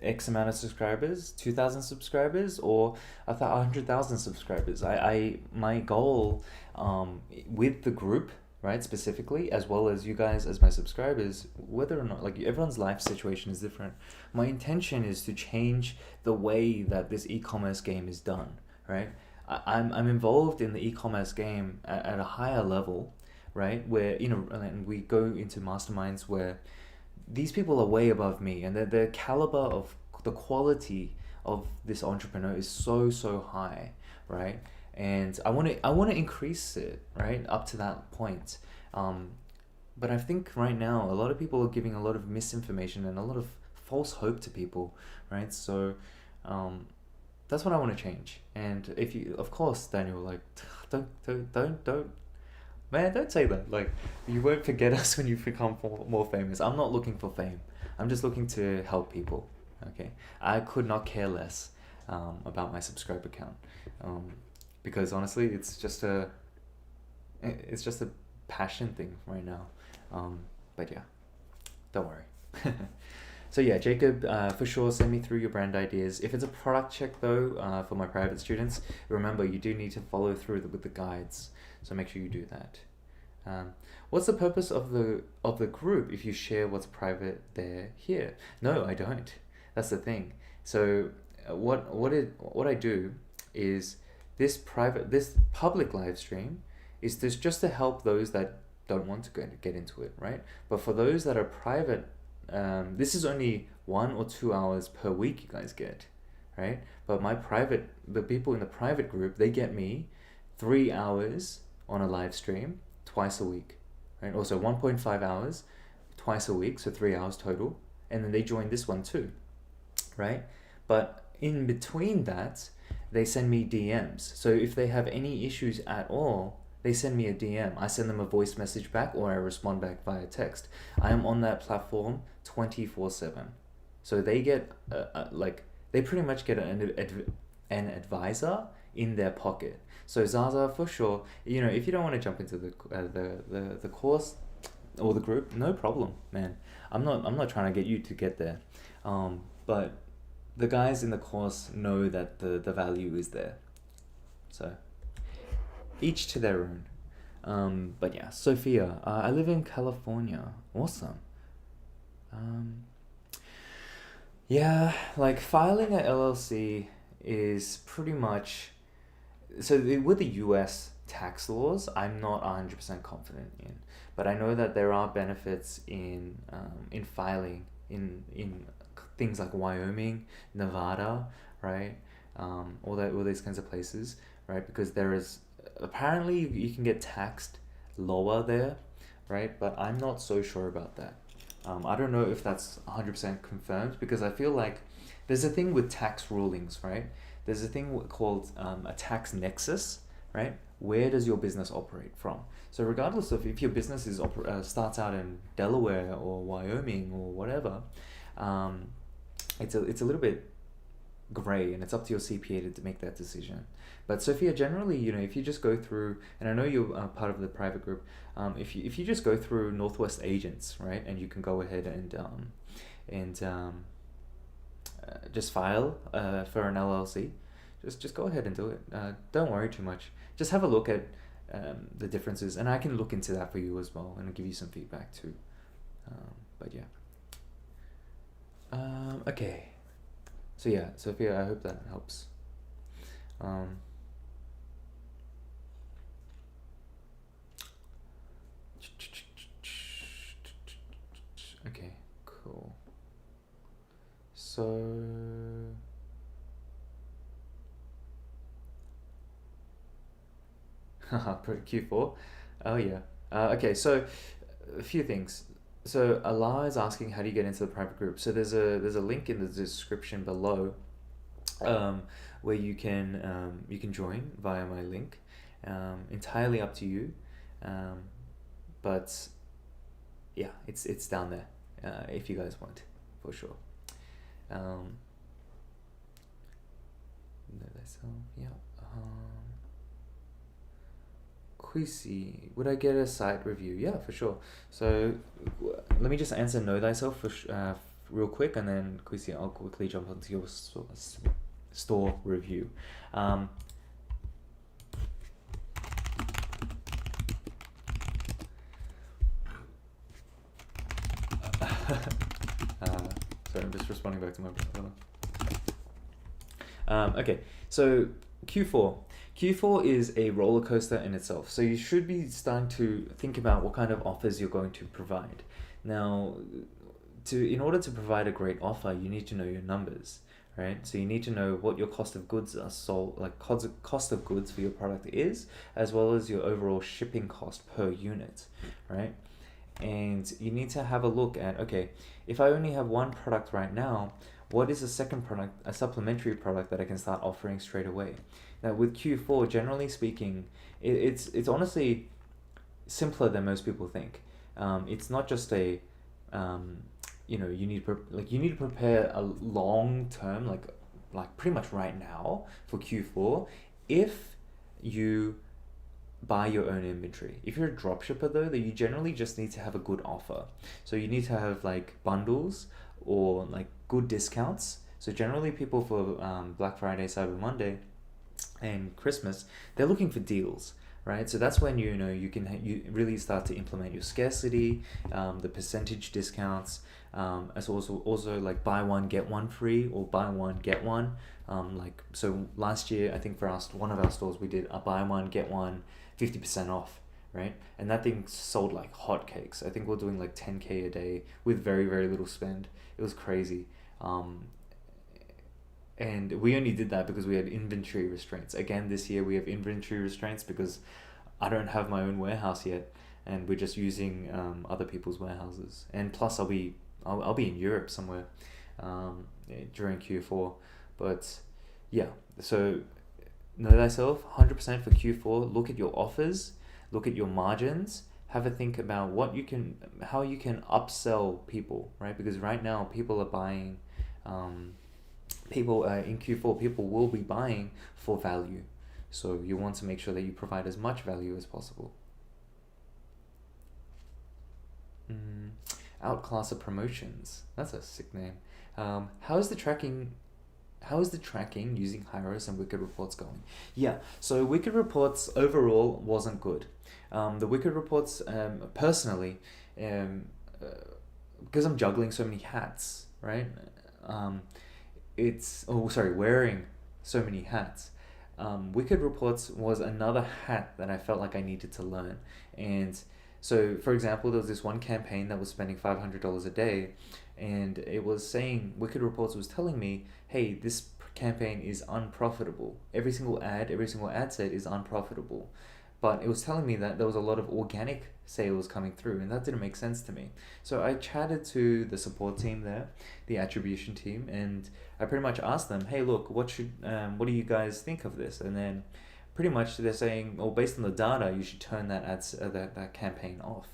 X amount of subscribers, 2,000 subscribers, or 100,000 subscribers. My goal, with the group, right, specifically, as well as you guys as my subscribers, whether or not, like, everyone's life situation is different. My intention is to change the way that this e-commerce game is done, right? I'm involved in the e-commerce game at a higher level, right? Where, and we go into masterminds where these people are way above me, and the caliber of the quality of this entrepreneur is so high, right? And I want to increase it, right, up to that point. um but I think right now a lot of people are giving a lot of misinformation and a lot of false hope to people, right? So um that's what I want to change. And if you, of course, Daniel, like, don't, man, don't say that. Like, you won't forget us when you become more famous. I'm not looking for fame. I'm just looking to help people. Okay, I could not care less about my subscriber count, um, because honestly, it's just a passion thing right now. But yeah, don't worry. So yeah, Jacob, for sure, send me through your brand ideas. If it's a product check though, for my private students, remember you do need to follow through with the guides. So make sure you do that. What's the purpose of the group if you share what's private there here? No, I don't. That's the thing. So what I do is this public live stream is this just to help those that don't want to get into it, right? But for those that are private, this is only 1 or 2 hours per week you guys get, right? But the people in the private group, they get me 3 hours on a live stream twice a week, right? Also 1.5 hours twice a week, so 3 hours total. And then they join this one too, right? But in between that, they send me DMs. So if they have any issues at all, they send me a DM. I send them a voice message back or I respond back via text. I am on that platform 24/7. So they get they pretty much get an advisor in their pocket. So Zaza, for sure, if you don't want to jump into the course or the group, no problem, man. I'm not trying to get you to get there. But the guys in the course know that the value is there. So each to their own. But yeah, Sophia, I live in California. Awesome. Yeah, like filing a LLC is pretty much, with the US tax laws, I'm not 100% confident in, but I know that there are benefits in filing in things like Wyoming, Nevada, right? All these kinds of places, right? Because there is apparently you can get taxed lower there, right? But I'm not so sure about that. I don't know if that's 100% confirmed, because I feel like there's a thing with tax rulings, right? There's a thing called a tax nexus, right? Where does your business operate from? So regardless of if your business starts out in Delaware or Wyoming or whatever, it's a little bit gray, and it's up to your CPA to make that decision. But Sophia, generally, if you just go through, and I know you're part of the private group, if you just go through Northwest Agents, right, and you can go ahead and just file for an LLC, just go ahead and do it. Don't worry too much. Just have a look at the differences, and I can look into that for you as well, and I'll give you some feedback too. But yeah. Okay. So yeah, Sophia, I hope that helps. Okay, cool. So Q4. Oh yeah. Okay, so a few things. So Allah is asking, how do you get into the private group? So there's a link in the description below, where you can join via my link. Entirely up to you, but yeah, it's down there if you guys want, for sure. Know thyself, yeah. Quisi, would I get a site review? Yeah, for sure. So let me just answer know thyself for real quick, and then Quisi, I'll quickly jump onto your store review. Sorry, I'm just responding back to my brother. Okay, so Q4 is a roller coaster in itself. So you should be starting to think about what kind of offers you're going to provide. Now, in order to provide a great offer, you need to know your numbers, right? So you need to know what your cost of goods are sold, like cost of goods for your product is, as well as your overall shipping cost per unit, right? And you need to have a look at, okay, if I only have one product right now, what is a second product, a supplementary product that I can start offering straight away? Now with Q4, generally speaking, it's honestly simpler than most people think. It's not just a you need to prepare a long term, like pretty much right now for Q4, if you buy your own inventory. If you're a dropshipper though, that you generally just need to have a good offer. So you need to have like bundles or like good discounts. So generally people for Black Friday, Cyber Monday, and Christmas, they're looking for deals, right? So that's when you really start to implement your scarcity, the percentage discounts, as also like buy one get one free or buy one get one. Like so last year I think for us one of our stores we did a buy one get one 50% off, right? And that thing sold like hotcakes. I think we're doing like 10K a day with very very little spend. It was crazy. And we only did that because we had inventory restraints. Again, this year we have inventory restraints because I don't have my own warehouse yet, and we're just using other people's warehouses. And plus, I'll be in Europe somewhere during Q4. But yeah, so know thyself 100% for Q4. Look at your offers, look at your margins. Have a think about how you can upsell people, right? Because right now people are buying. People in Q4, people will be buying for value. So you want to make sure that you provide as much value as possible. Outclasser promotions. That's a sick name. How is the tracking using Hyros and Wicked Reports going? Yeah, so Wicked Reports overall wasn't good. The Wicked Reports, personally, because I'm juggling so many hats, right? Wearing so many hats. Wicked Reports was another hat that I felt like I needed to learn. And so, for example, there was this one campaign that was spending $500 a day, and it was saying, Wicked Reports was telling me, hey, this campaign is unprofitable. Every single ad set is unprofitable. But it was telling me that there was a lot of organic sales coming through, and that didn't make sense to me. So I chatted to the support team there, the attribution team, and I pretty much asked them, hey, look, what do you guys think of this? And then pretty much they're saying, well, based on the data, you should turn that campaign off.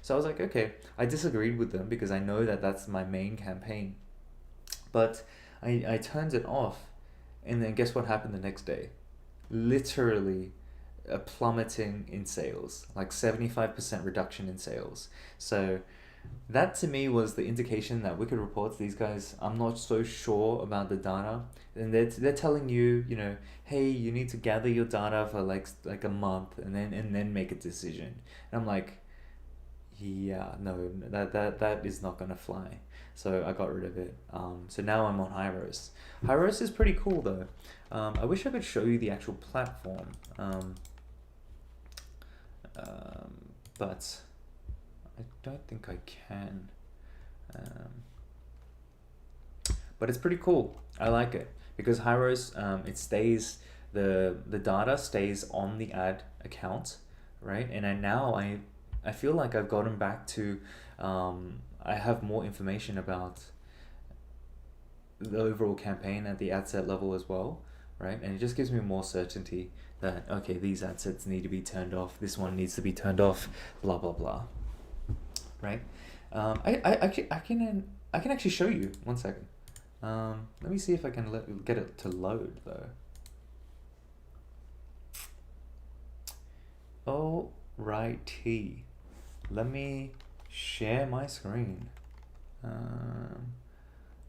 So I was like, okay, I disagreed with them because I know that that's my main campaign. But I turned it off, and then guess what happened the next day? Literally a plummeting in sales, like 75% reduction in sales. So that to me was the indication that Wicked Reports, these guys, I'm not so sure about the data, and they're telling you, hey, you need to gather your data for like a month and then make a decision. And I'm like, yeah, no, that is not gonna fly. So I got rid of it. So now I'm on Hyros. Hyros is pretty cool though. I wish I could show you the actual platform. But I don't think I can. But it's pretty cool. I like it because Hyros, it stays, the data stays on the ad account, right? And I feel like I've gotten back to, I have more information about the overall campaign at the ad set level as well, right? And it just gives me more certainty that, okay, these ad sets need to be turned off, this one needs to be turned off, blah blah blah, right? I can actually show you. 1 second. Let me see if I can get it to load though. Alrighty, let me share my screen.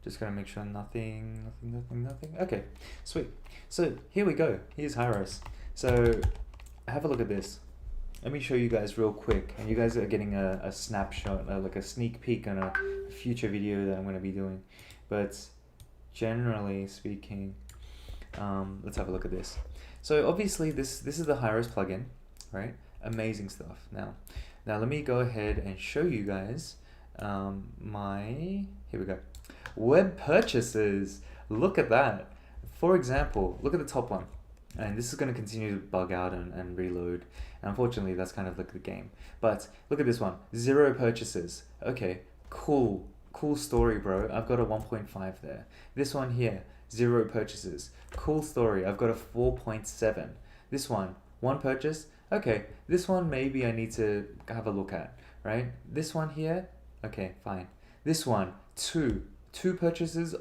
Just gotta make sure nothing. Okay, sweet. So here we go. Here's Hyros. So have a look at this. Let me show you guys real quick, and you guys are getting a snapshot, like a sneak peek on a future video that I'm gonna be doing. But generally speaking, let's have a look at this. So obviously this is the Hyros plugin, right? Amazing stuff. Now let me go ahead and show you guys here we go. Web purchases. Look at that. For example, look at the top one. And this is going to continue to bug out and reload. And unfortunately, that's kind of like the game. But look at this one. 0 purchases. Okay, cool. Cool story, bro. I've got a 1.5 there. This one here, 0 purchases. Cool story. I've got a 4.7. This one, 1 purchase. Okay, this one maybe I need to have a look at, right? This one here, okay, fine. This one, 2 purchases.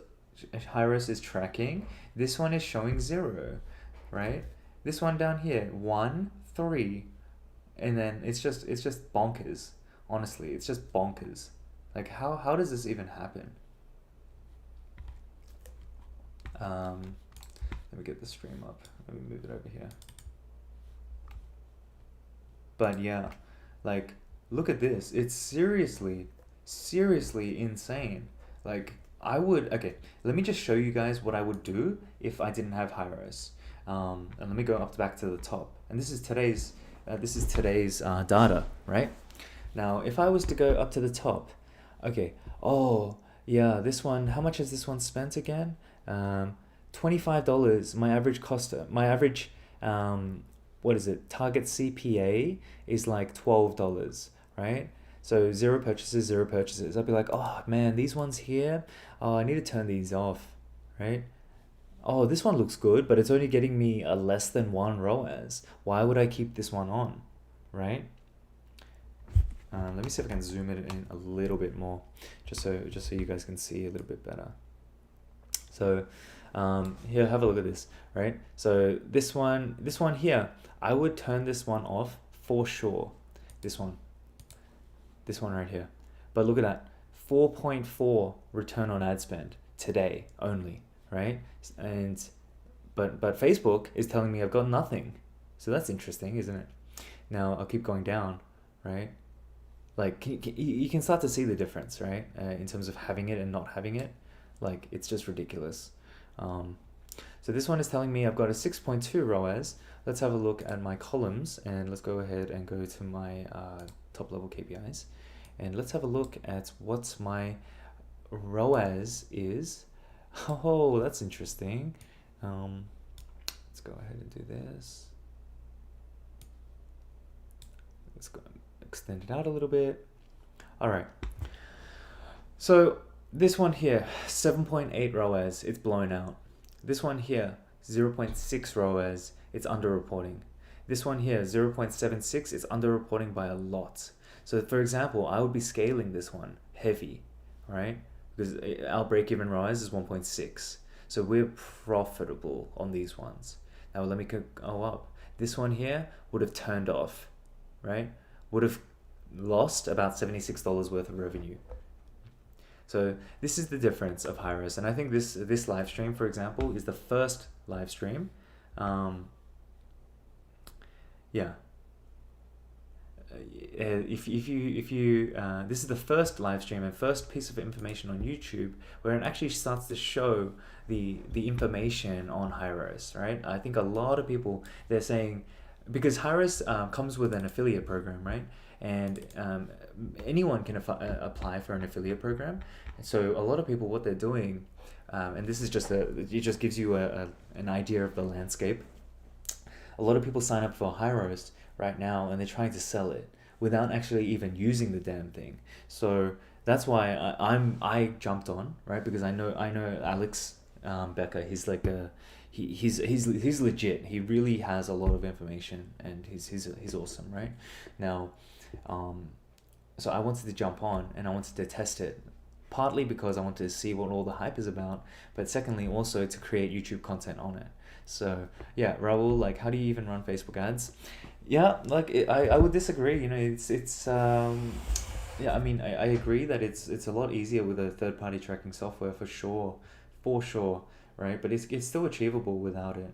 Hyros is tracking. This one is showing 0, right? This one down here, 1, 3. and then it's just bonkers. Honestly, it's just bonkers. Like how does this even happen? Let me get the stream up. Let me move it over here. But yeah, like look at this. It's seriously insane. Like okay, let me just show you guys what I would do if I didn't have Hyros. And let me go back to the top. And this is today's data, right? Now, if I was to go up to the top, okay. Oh, yeah, this one. How much has this one spent again? $25. My average cost. My average. What is it? Target CPA is like $12, right? So zero purchases. I'd be like, oh man, these ones here. Oh, I need to turn these off, right? Oh, this one looks good, but it's only getting me a less than 1 ROAS. Why would I keep this one on, right? Let me see if I can zoom it in a little bit more, just so you guys can see a little bit better. So here, have a look at this, right? So this one here, I would turn this one off for sure. This one right here. But look at that, 4.4 return on ad spend today only, right? And but Facebook is telling me I've got nothing. So that's interesting, isn't it? Now I'll keep going down, right? Like you can start to see the difference, right? In terms of having it and not having it. Like it's just ridiculous. So this one is telling me I've got a 6.2 ROAS. Let's have a look at my columns, and let's go ahead and go to my top level KPIs, and let's have a look at what my ROAS is. Oh, that's interesting. Let's go ahead and do this. Let's go extend it out a little bit. All right. So this one here, 7.8 ROAS, it's blown out. This one here, 0.6 ROAS, it's underreporting. This one here, 0.76, it's underreporting by a lot. So for example, I would be scaling this one heavy, right? Because our break-even ROAS is 1.6. So we're profitable on these ones. Now let me go up. This one here would have turned off, right? Would have lost about $76 worth of revenue. So this is the difference of Hyros, and I think this live stream, for example, is the first live stream. If you this is the first live stream and first piece of information on YouTube where it actually starts to show the information on Hyros, right? I think a lot of people, they're saying, because Hyros comes with an affiliate program, right? And anyone can apply for an affiliate program. So a lot of people, what they're doing, and this is it just gives you an idea of the landscape. A lot of people sign up for Hyros right now, and they're trying to sell it without actually even using the damn thing. So that's why I jumped on, right? Because I know Alex Becker. He's like he's legit. He really has a lot of information, and he's awesome, right? Now, so I wanted to jump on and I wanted to test it, partly because I wanted to see what all the hype is about, but secondly also to create YouTube content on it. So yeah, Raul, like, how do you even run Facebook ads? Yeah, like I would disagree. You know, it's yeah. I mean, I agree that it's a lot easier with a third party tracking software for sure, right? But it's still achievable without it.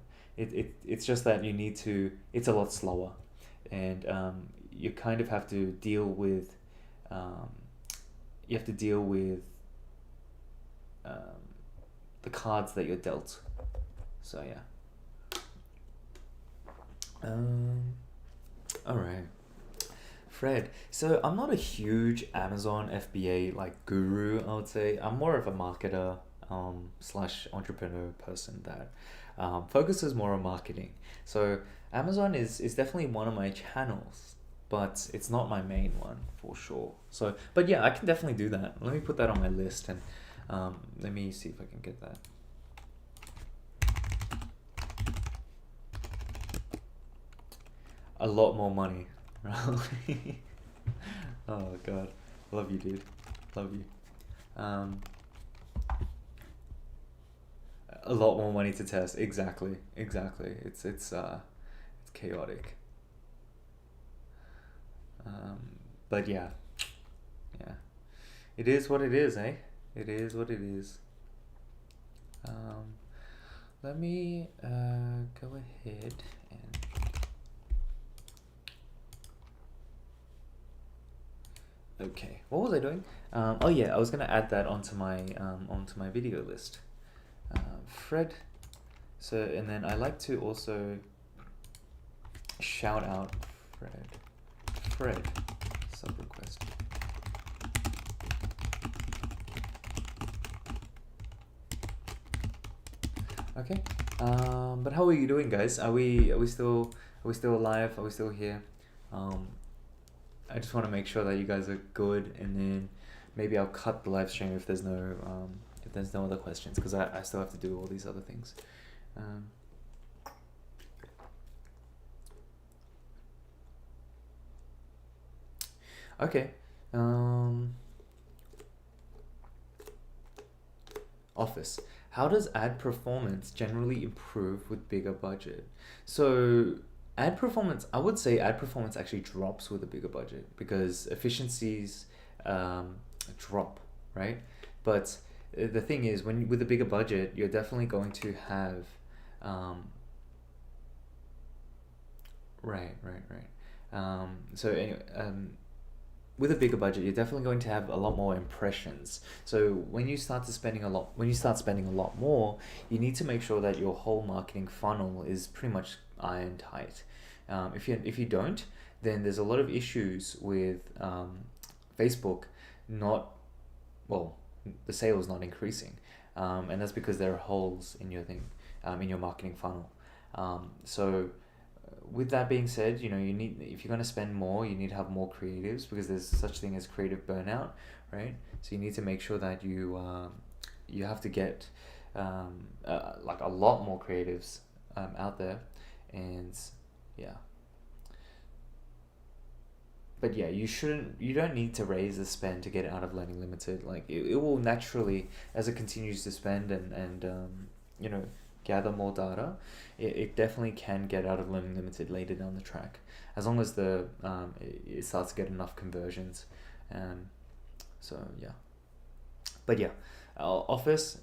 It's just that you need to. It's a lot slower, and you kind of have to deal with. You have to deal with the cards that you're dealt. So yeah. All right, Fred. So I'm not a huge Amazon FBA like guru, I would say. I'm more of a marketer slash entrepreneur person that focuses more on marketing. So Amazon is definitely one of my channels, but it's not my main one for sure. So, but yeah, I can definitely do that. Let me put that on my list, and let me see if I can get that. A lot more money. Oh god, love you, dude. Love you. A lot more money to test. Exactly. It's chaotic. But yeah, it is what it is, eh? It is what it is. Let me go ahead and okay. What was I doing? Oh yeah, I was gonna add that onto my video list. Fred. So and then I like to also shout out Fred sub request. Okay. But how are you doing, guys? Are we still alive? Are we still here? I just want to make sure that you guys are good, and then maybe I'll cut the live stream if there's no other questions, because I still have to do all these other things. Okay. Office. How does ad performance generally improve with bigger budget? So ad performance, I would say ad performance actually drops with a bigger budget because efficiencies drop, right? But the thing is, with a bigger budget, you're definitely going to have right. So anyway, with a bigger budget, you're definitely going to have a lot more impressions. So when you start spending a lot more, you need to make sure that your whole marketing funnel is pretty much iron tight. If you don't, then there's a lot of issues with Facebook the sales not increasing, and that's because there are holes in your in your marketing funnel. So with that being said, you need, if you're going to spend more, you need to have more creatives, because there's such thing as creative burnout, right? So you need to make sure that you have to get like a lot more creatives out there, and yeah. But yeah, you don't need to raise the spend to get out of Learning Limited. Like it will naturally, as it continues to spend and gather more data, it definitely can get out of Learning Limited later down the track, as long as it starts to get enough conversions. So yeah. But yeah, Office,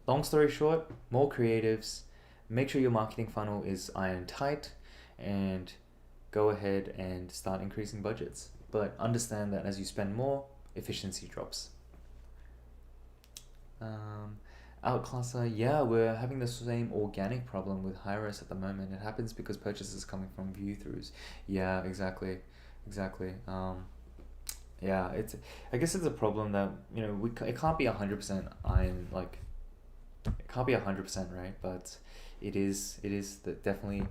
long story short, more creatives, make sure your marketing funnel is iron tight, and go ahead and start increasing budgets. But understand that as you spend more, efficiency drops. Outclasser, yeah, we're having the same organic problem with Hyros at the moment. It happens because purchases coming from view-throughs. Yeah, exactly. Yeah, I guess it's a problem that, it can't be 100% iron, like, it can't be 100%, right? But it is definitely,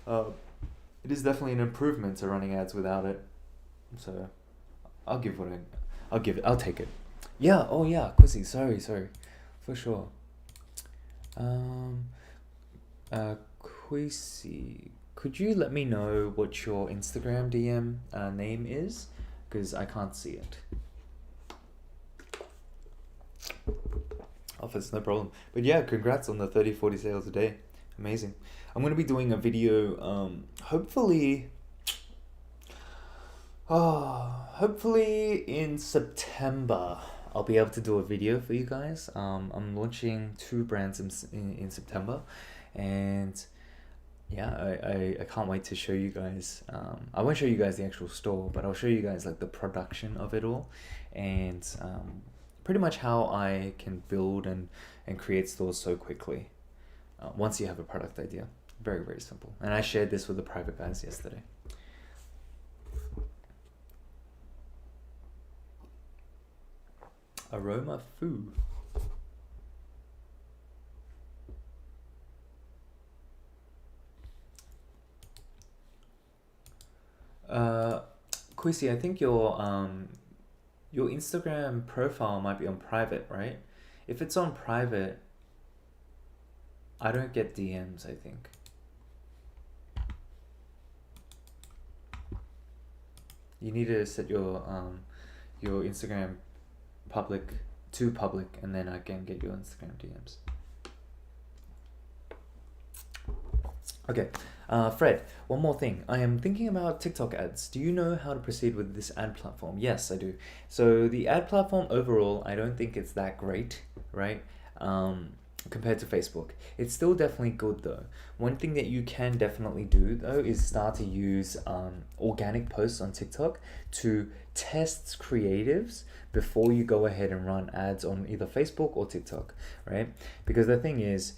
it is definitely an improvement to running ads without it. So I'll take it. Yeah, oh yeah, Quizzy, sorry, for sure. Quizzy, could you let me know what your Instagram DM name is? Because I can't see it. Office, no problem. But yeah, congrats on the 30-40 sales a day. Amazing. I'm going to be doing a video, hopefully in September. I'll be able to do a video for you guys. I'm launching 2 brands in September, and yeah, I can't wait to show you guys. I won't show you guys the actual store, but I'll show you guys like the production of it all, and pretty much how I can build and create stores so quickly. Once you have a product idea, very, very simple. And I shared this with the private guys yesterday. Aroma Foo. Quissy, I think your Instagram profile might be on private, right? If it's on private, I don't get DMs, I think. You need to set your Instagram public, and then I can get your Instagram DMs. Okay, Fred, one more thing. I am thinking about TikTok ads. Do you know how to proceed with this ad platform? Yes, I do. So the ad platform overall, I don't think it's that great, right? Compared to Facebook. It's still definitely good though. One thing that you can definitely do though is start to use organic posts on TikTok to test creatives before you go ahead and run ads on either Facebook or TikTok, right? Because the thing is,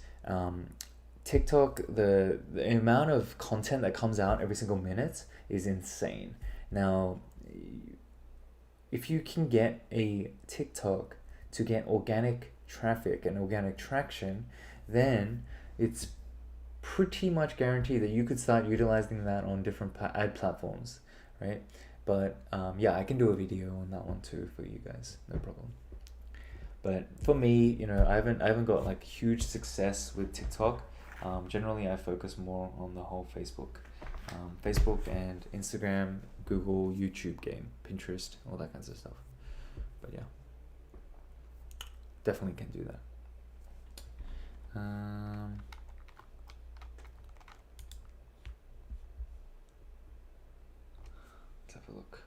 TikTok, the amount of content that comes out every single minute is insane. Now, if you can get a TikTok to get organic traffic and organic traction, then it's pretty much guaranteed that you could start utilizing that on different ad platforms, right? But yeah, I can do a video on that one too for you guys, no problem. But for me, I haven't got like huge success with TikTok. Generally, I focus more on the whole Facebook and Instagram, Google, YouTube game, Pinterest, all that kinds of stuff. But yeah, definitely can do that. Let's have a look.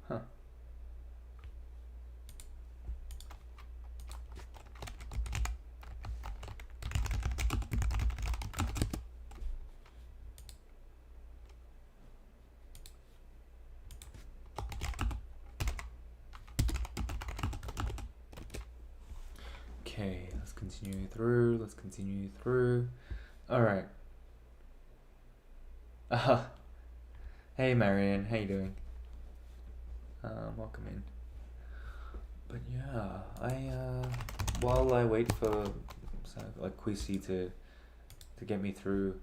Huh. Okay, let's continue through. All right. Hey Marion, how you doing? Welcome in. But yeah, while I wait for like Quisi to get me through,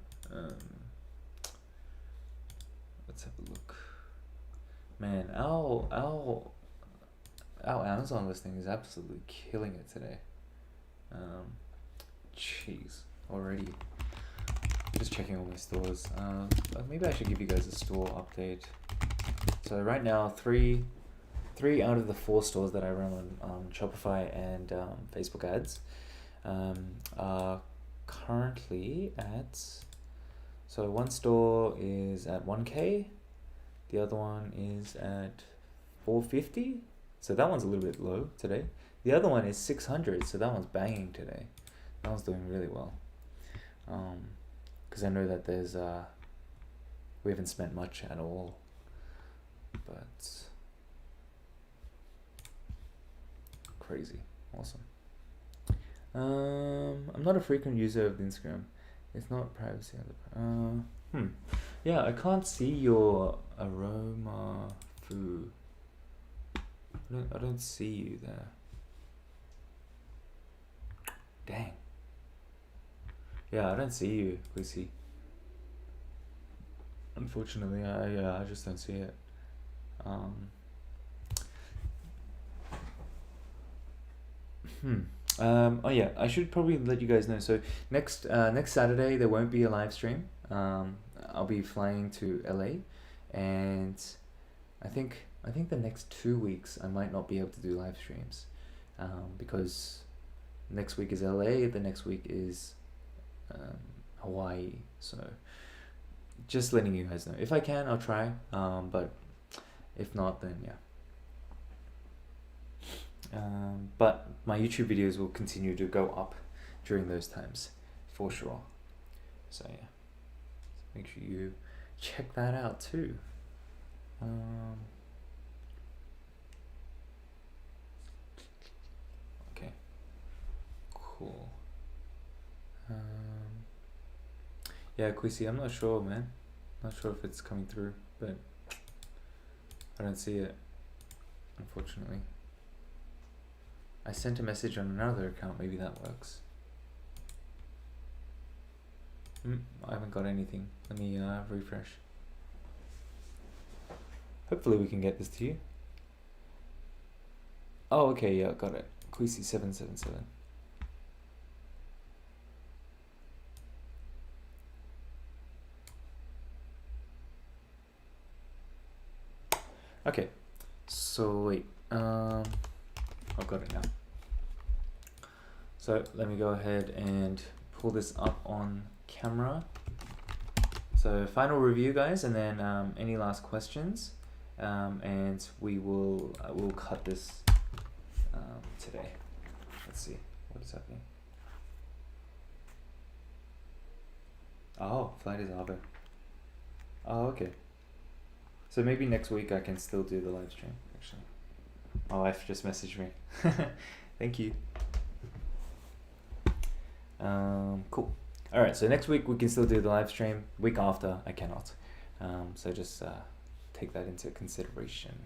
let's have a look. Man, our Amazon listing is absolutely killing it today. Jeez, already. Just checking all my stores. Maybe I should give you guys a store update. So right now, three out of the 4 stores that I run on Shopify and Facebook ads are currently at. So one store is at 1K, the other one is at 450. So that one's a little bit low today. The other one is 600, so that one's banging today. That one's doing really well. Because I know that there's we haven't spent much at all, but crazy, awesome. I'm not a frequent user of Instagram. It's not privacy on the. Yeah, I can't see your aroma food. I don't see you there. Dang. Yeah, I don't see you, Quissy. Unfortunately, I just don't see it. Oh yeah, I should probably let you guys know. So next Saturday there won't be a live stream. I'll be flying to LA, and I think the next 2 weeks I might not be able to do live streams, because next week is LA, the next week is Hawaii. So just letting you guys know. If I can, I'll try. But if not, then yeah. But my YouTube videos will continue to go up during those times, for sure. So yeah, so make sure you check that out too. Okay, cool. Yeah, Quissy, I'm not sure, man. Not sure if it's coming through, but I don't see it, unfortunately. I sent a message on another account, maybe that works. I haven't got anything. Let me refresh. Hopefully we can get this to you. Oh, okay, yeah, got it. Queasy777. Okay, so wait, I've got it now. So let me go ahead and pull this up on camera. So final review, guys, and then any last questions, and we'll cut this today. Let's see what is happening. Oh, flight is over. Oh, okay. So maybe next week I can still do the live stream. Actually, my wife just messaged me. Thank you. Cool. All right, so next week we can still do the live stream. Week after I cannot. So just take that into consideration.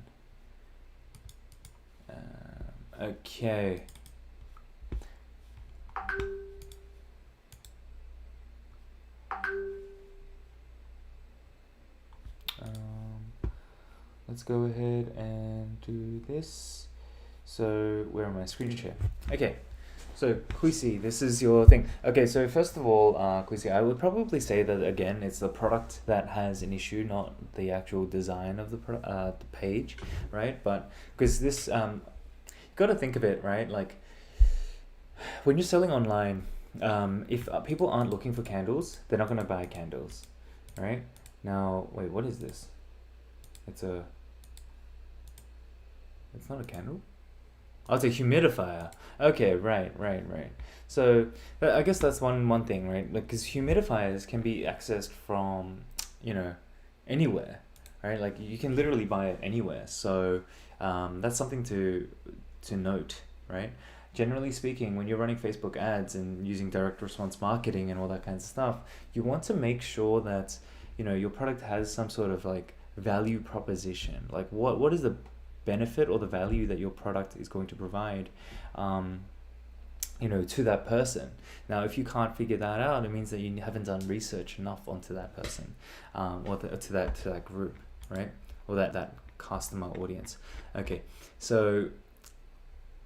Okay. Let's go ahead and do this. So where am I? Screen share. Okay. So Quisi, this is your thing. Okay, so first of all, Quisi, I would probably say that again, it's the product that has an issue, not the actual design of the page, right? But because this, you got to think of it, right? Like when you're selling online, if people aren't looking for candles, they're not gonna buy candles, right? Now, wait, what is this? It's not a candle. Oh, it's a humidifier. Okay, right. So I guess that's one thing, right? Like, because humidifiers can be accessed from, anywhere, right? Like you can literally buy it anywhere. So that's something to note, right? Generally speaking, when you're running Facebook ads and using direct response marketing and all that kinds of stuff, you want to make sure that your product has some sort of like value proposition. Like what is the benefit or the value that your product is going to provide to that person. Now if you can't figure that out, it means that you haven't done research enough onto that person, or to that group, right? Or that customer audience. Okay, so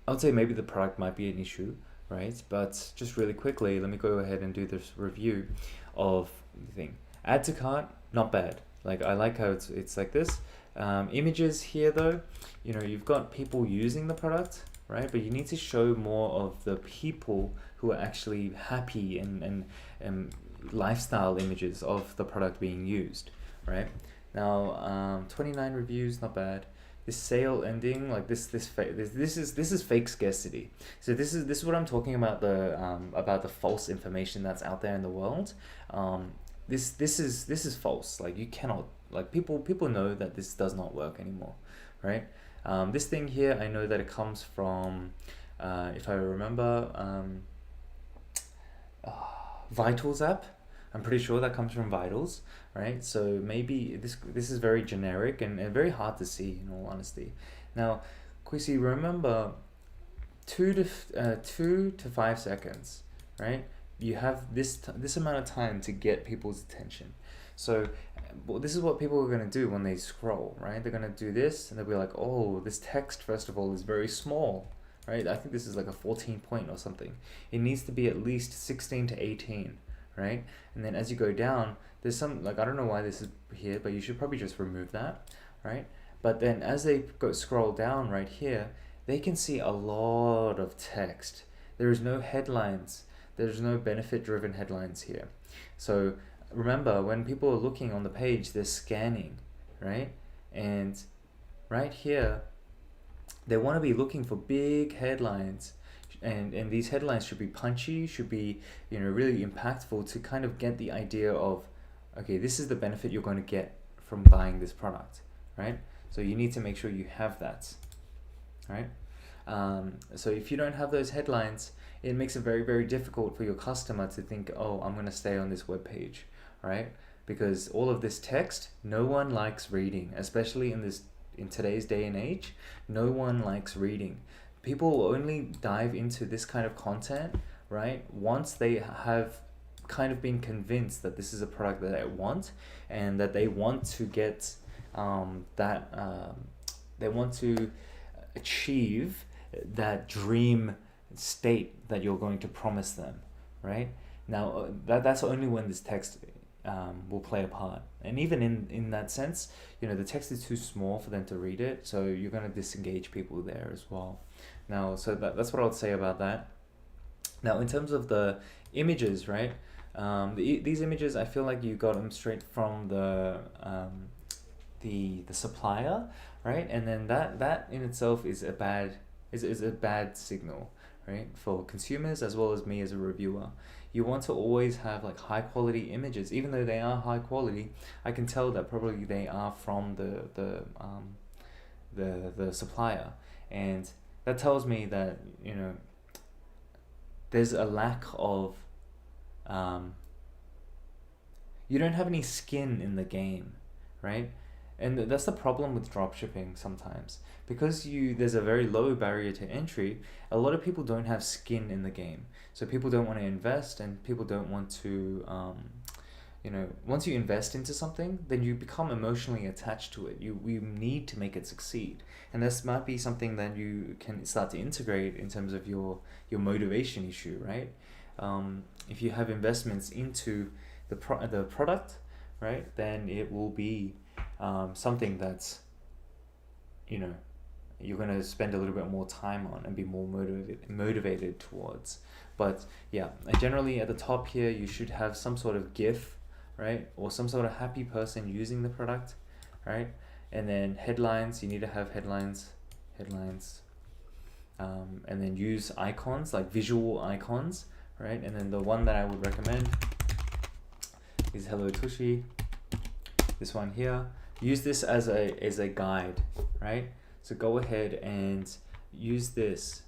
I would say maybe the product might be an issue, right? But just really quickly, let me go ahead and do this review of the thing. Add to cart, not bad. Like I like how it's like this. Images here though, you've got people using the product, right? But you need to show more of the people who are actually happy and lifestyle images of the product being used, right? Now, 29 reviews, not bad. This sale ending, like this is fake scarcity. So this is what I'm talking about, the false information that's out there in the world. This is false. Like you cannot, like people know that this does not work anymore, right? This thing here, I know that it comes from, if I remember, Vitals app. I'm pretty sure that comes from Vitals, right? So maybe this is very generic and very hard to see, in all honesty. Now, Quisi, remember 2 to 5 seconds, right? You have this amount of time to get people's attention. So this is what people are going to do when they scroll, right? They're going to do this and they'll be like, oh, this text, first of all, is very small, right? I think this is like a 14 point or something. It needs to be at least 16 to 18, right? And then as you go down, there's some, like, I don't know why this is here, but you should probably just remove that, right? But then as they scroll down right here, they can see a lot of text. There is no headlines. There's no benefit-driven headlines here. So remember, when people are looking on the page, they're scanning, right? And right here, they want to be looking for big headlines. And these headlines should be punchy, should be really impactful to kind of get the idea of, okay, this is the benefit you're going to get from buying this product, right? So you need to make sure you have that, right? So if you don't have those headlines, it makes it very, very difficult for your customer to think, oh, I'm going to stay on this web page, right? Because all of this text, no one likes reading, especially in today's day and age. No one likes reading. People only dive into this kind of content, right, once they have kind of been convinced that this is a product that they want and that they want to get they want to achieve that dream state that you're going to promise them, right? Now that's only when this text will play a part. And even in that sense, the text is too small for them to read it, so you're going to disengage people there as well. Now, so that's what I would say about that. Now, in terms of the images, right? These images, I feel like you got them straight from the supplier, right? And then that in itself is a bad signal, right, for consumers as well as me as a reviewer. You want to always have like high quality images, even though they are high quality. I can tell that probably they are from the supplier, and that tells me that there's a lack of you don't have any skin in the game, right? And that's the problem with dropshipping sometimes. Because there's a very low barrier to entry, a lot of people don't have skin in the game. So people don't want to invest, and people don't want to, once you invest into something, then you become emotionally attached to it. You need to make it succeed. And this might be something that you can start to integrate in terms of your motivation issue, right? If you have investments into the product, right, then it will be something that's you're going to spend a little bit more time on and be more motivated towards. But yeah, generally at the top here you should have some sort of GIF, right, or some sort of happy person using the product, right? And then headlines, you need to have headlines, and then use icons, like visual icons, right? And then the one that I would recommend is Hello Tushy. This one here, use this as a guide, right? So go ahead and use this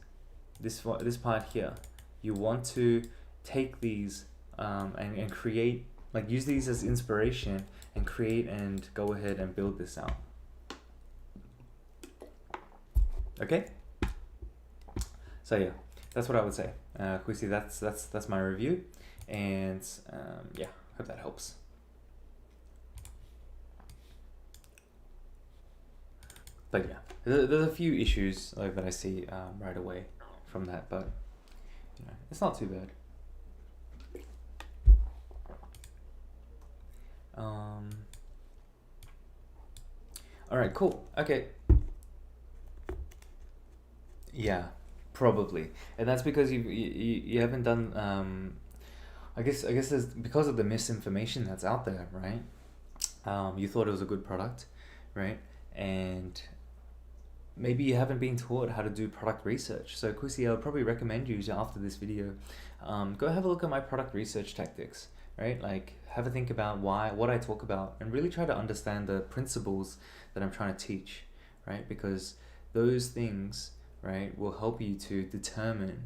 part here. You want to take these and create, like, use these as inspiration and create and go ahead and build this out. Okay, so yeah, that's what I would say. Quickly, that's my review, and yeah, hope that helps. But yeah, there's a few issues like that I see right away from that, but it's not too bad. All right, cool. Okay. Yeah, probably, and that's because you haven't done. I guess there's, because of the misinformation that's out there, right? You thought it was a good product, right? And maybe you haven't been taught how to do product research. So Kwisi, I would probably recommend you, after this video, go have a look at my product research tactics, right? Like, have a think about what I talk about, and really try to understand the principles that I'm trying to teach, right? Because those things, right, will help you to determine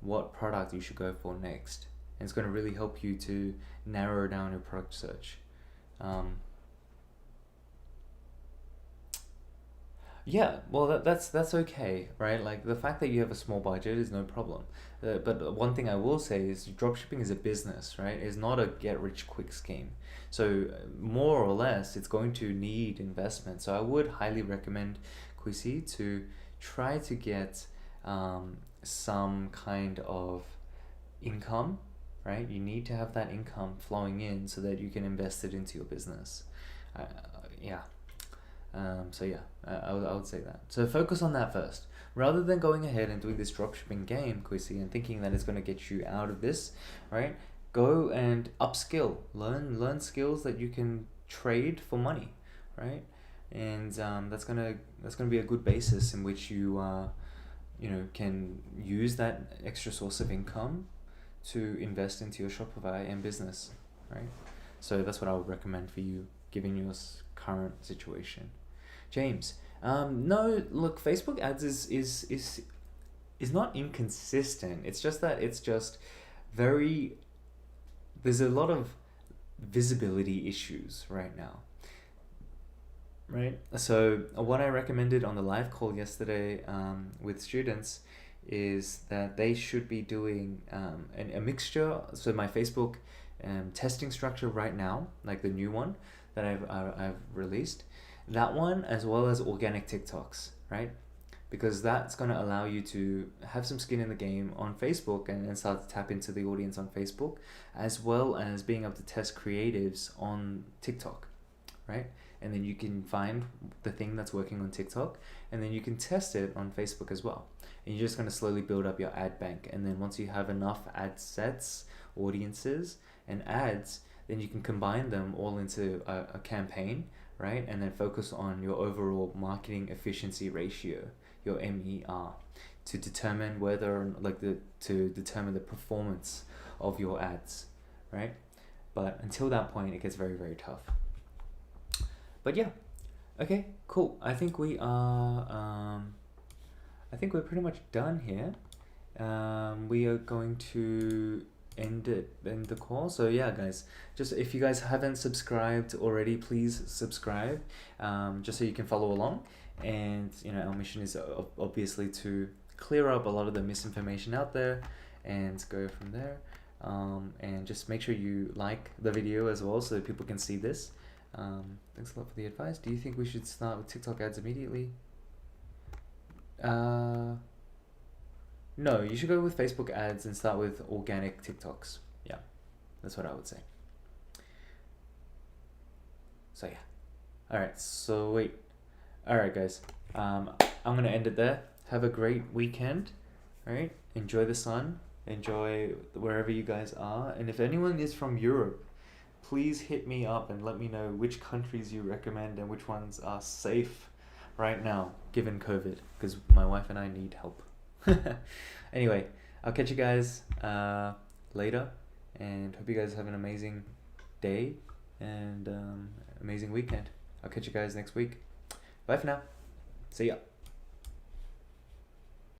what product you should go for next. And it's going to really help you to narrow down your product search. Yeah, well, that's okay, right? Like, the fact that you have a small budget is no problem. But one thing I will say is dropshipping is a business, right? It's not a get-rich-quick scheme. So more or less, it's going to need investment. So I would highly recommend Kwisi to try to get some kind of income, right? You need to have that income flowing in so that you can invest it into your business. Yeah. So yeah, I would say that. So focus on that first, rather than going ahead and doing this dropshipping game, Kwisi, and thinking that it's going to get you out of this, right? Go and upskill, learn skills that you can trade for money, right? And that's gonna be a good basis in which you can use that extra source of income to invest into your Shopify and business, right? So that's what I would recommend for you, given your current situation. James, no, look, Facebook ads is not inconsistent. It's just that it's just there's a lot of visibility issues right now, right? So what I recommended on the live call yesterday with students is that they should be doing a mixture. So my Facebook testing structure right now, like the new one that I've released, that one, as well as organic TikToks, right? Because that's going to allow you to have some skin in the game on Facebook and start to tap into the audience on Facebook, as well as being able to test creatives on TikTok, right? And then you can find the thing that's working on TikTok, and then you can test it on Facebook as well. And you're just going to slowly build up your ad bank. And then once you have enough ad sets, audiences, and ads, then you can combine them all into a campaign, right? And then focus on your overall marketing efficiency ratio, your MER, to determine to determine the performance of your ads, right? But until that point, it gets very, very tough. But yeah, okay, cool. I think we're pretty much done here. We are going to end the call. So yeah, guys, just if you guys haven't subscribed already, please subscribe, just so you can follow along. And our mission is obviously to clear up a lot of the misinformation out there and go from there. And just make sure you like the video as well so that people can see this. Thanks a lot for the advice. Do you think we should start with TikTok ads immediately? No, you should go with Facebook ads and start with organic TikToks. Yeah, that's what I would say. So yeah. Alright, so wait. Alright, guys. I'm going to end it there. Have a great weekend. Alright, enjoy the sun. Enjoy wherever you guys are. And if anyone is from Europe, please hit me up and let me know which countries you recommend and which ones are safe right now, given COVID, because my wife and I need help. Anyway, I'll catch you guys later, and hope you guys have an amazing day and amazing weekend. I'll catch you guys next week. Bye for now. See ya.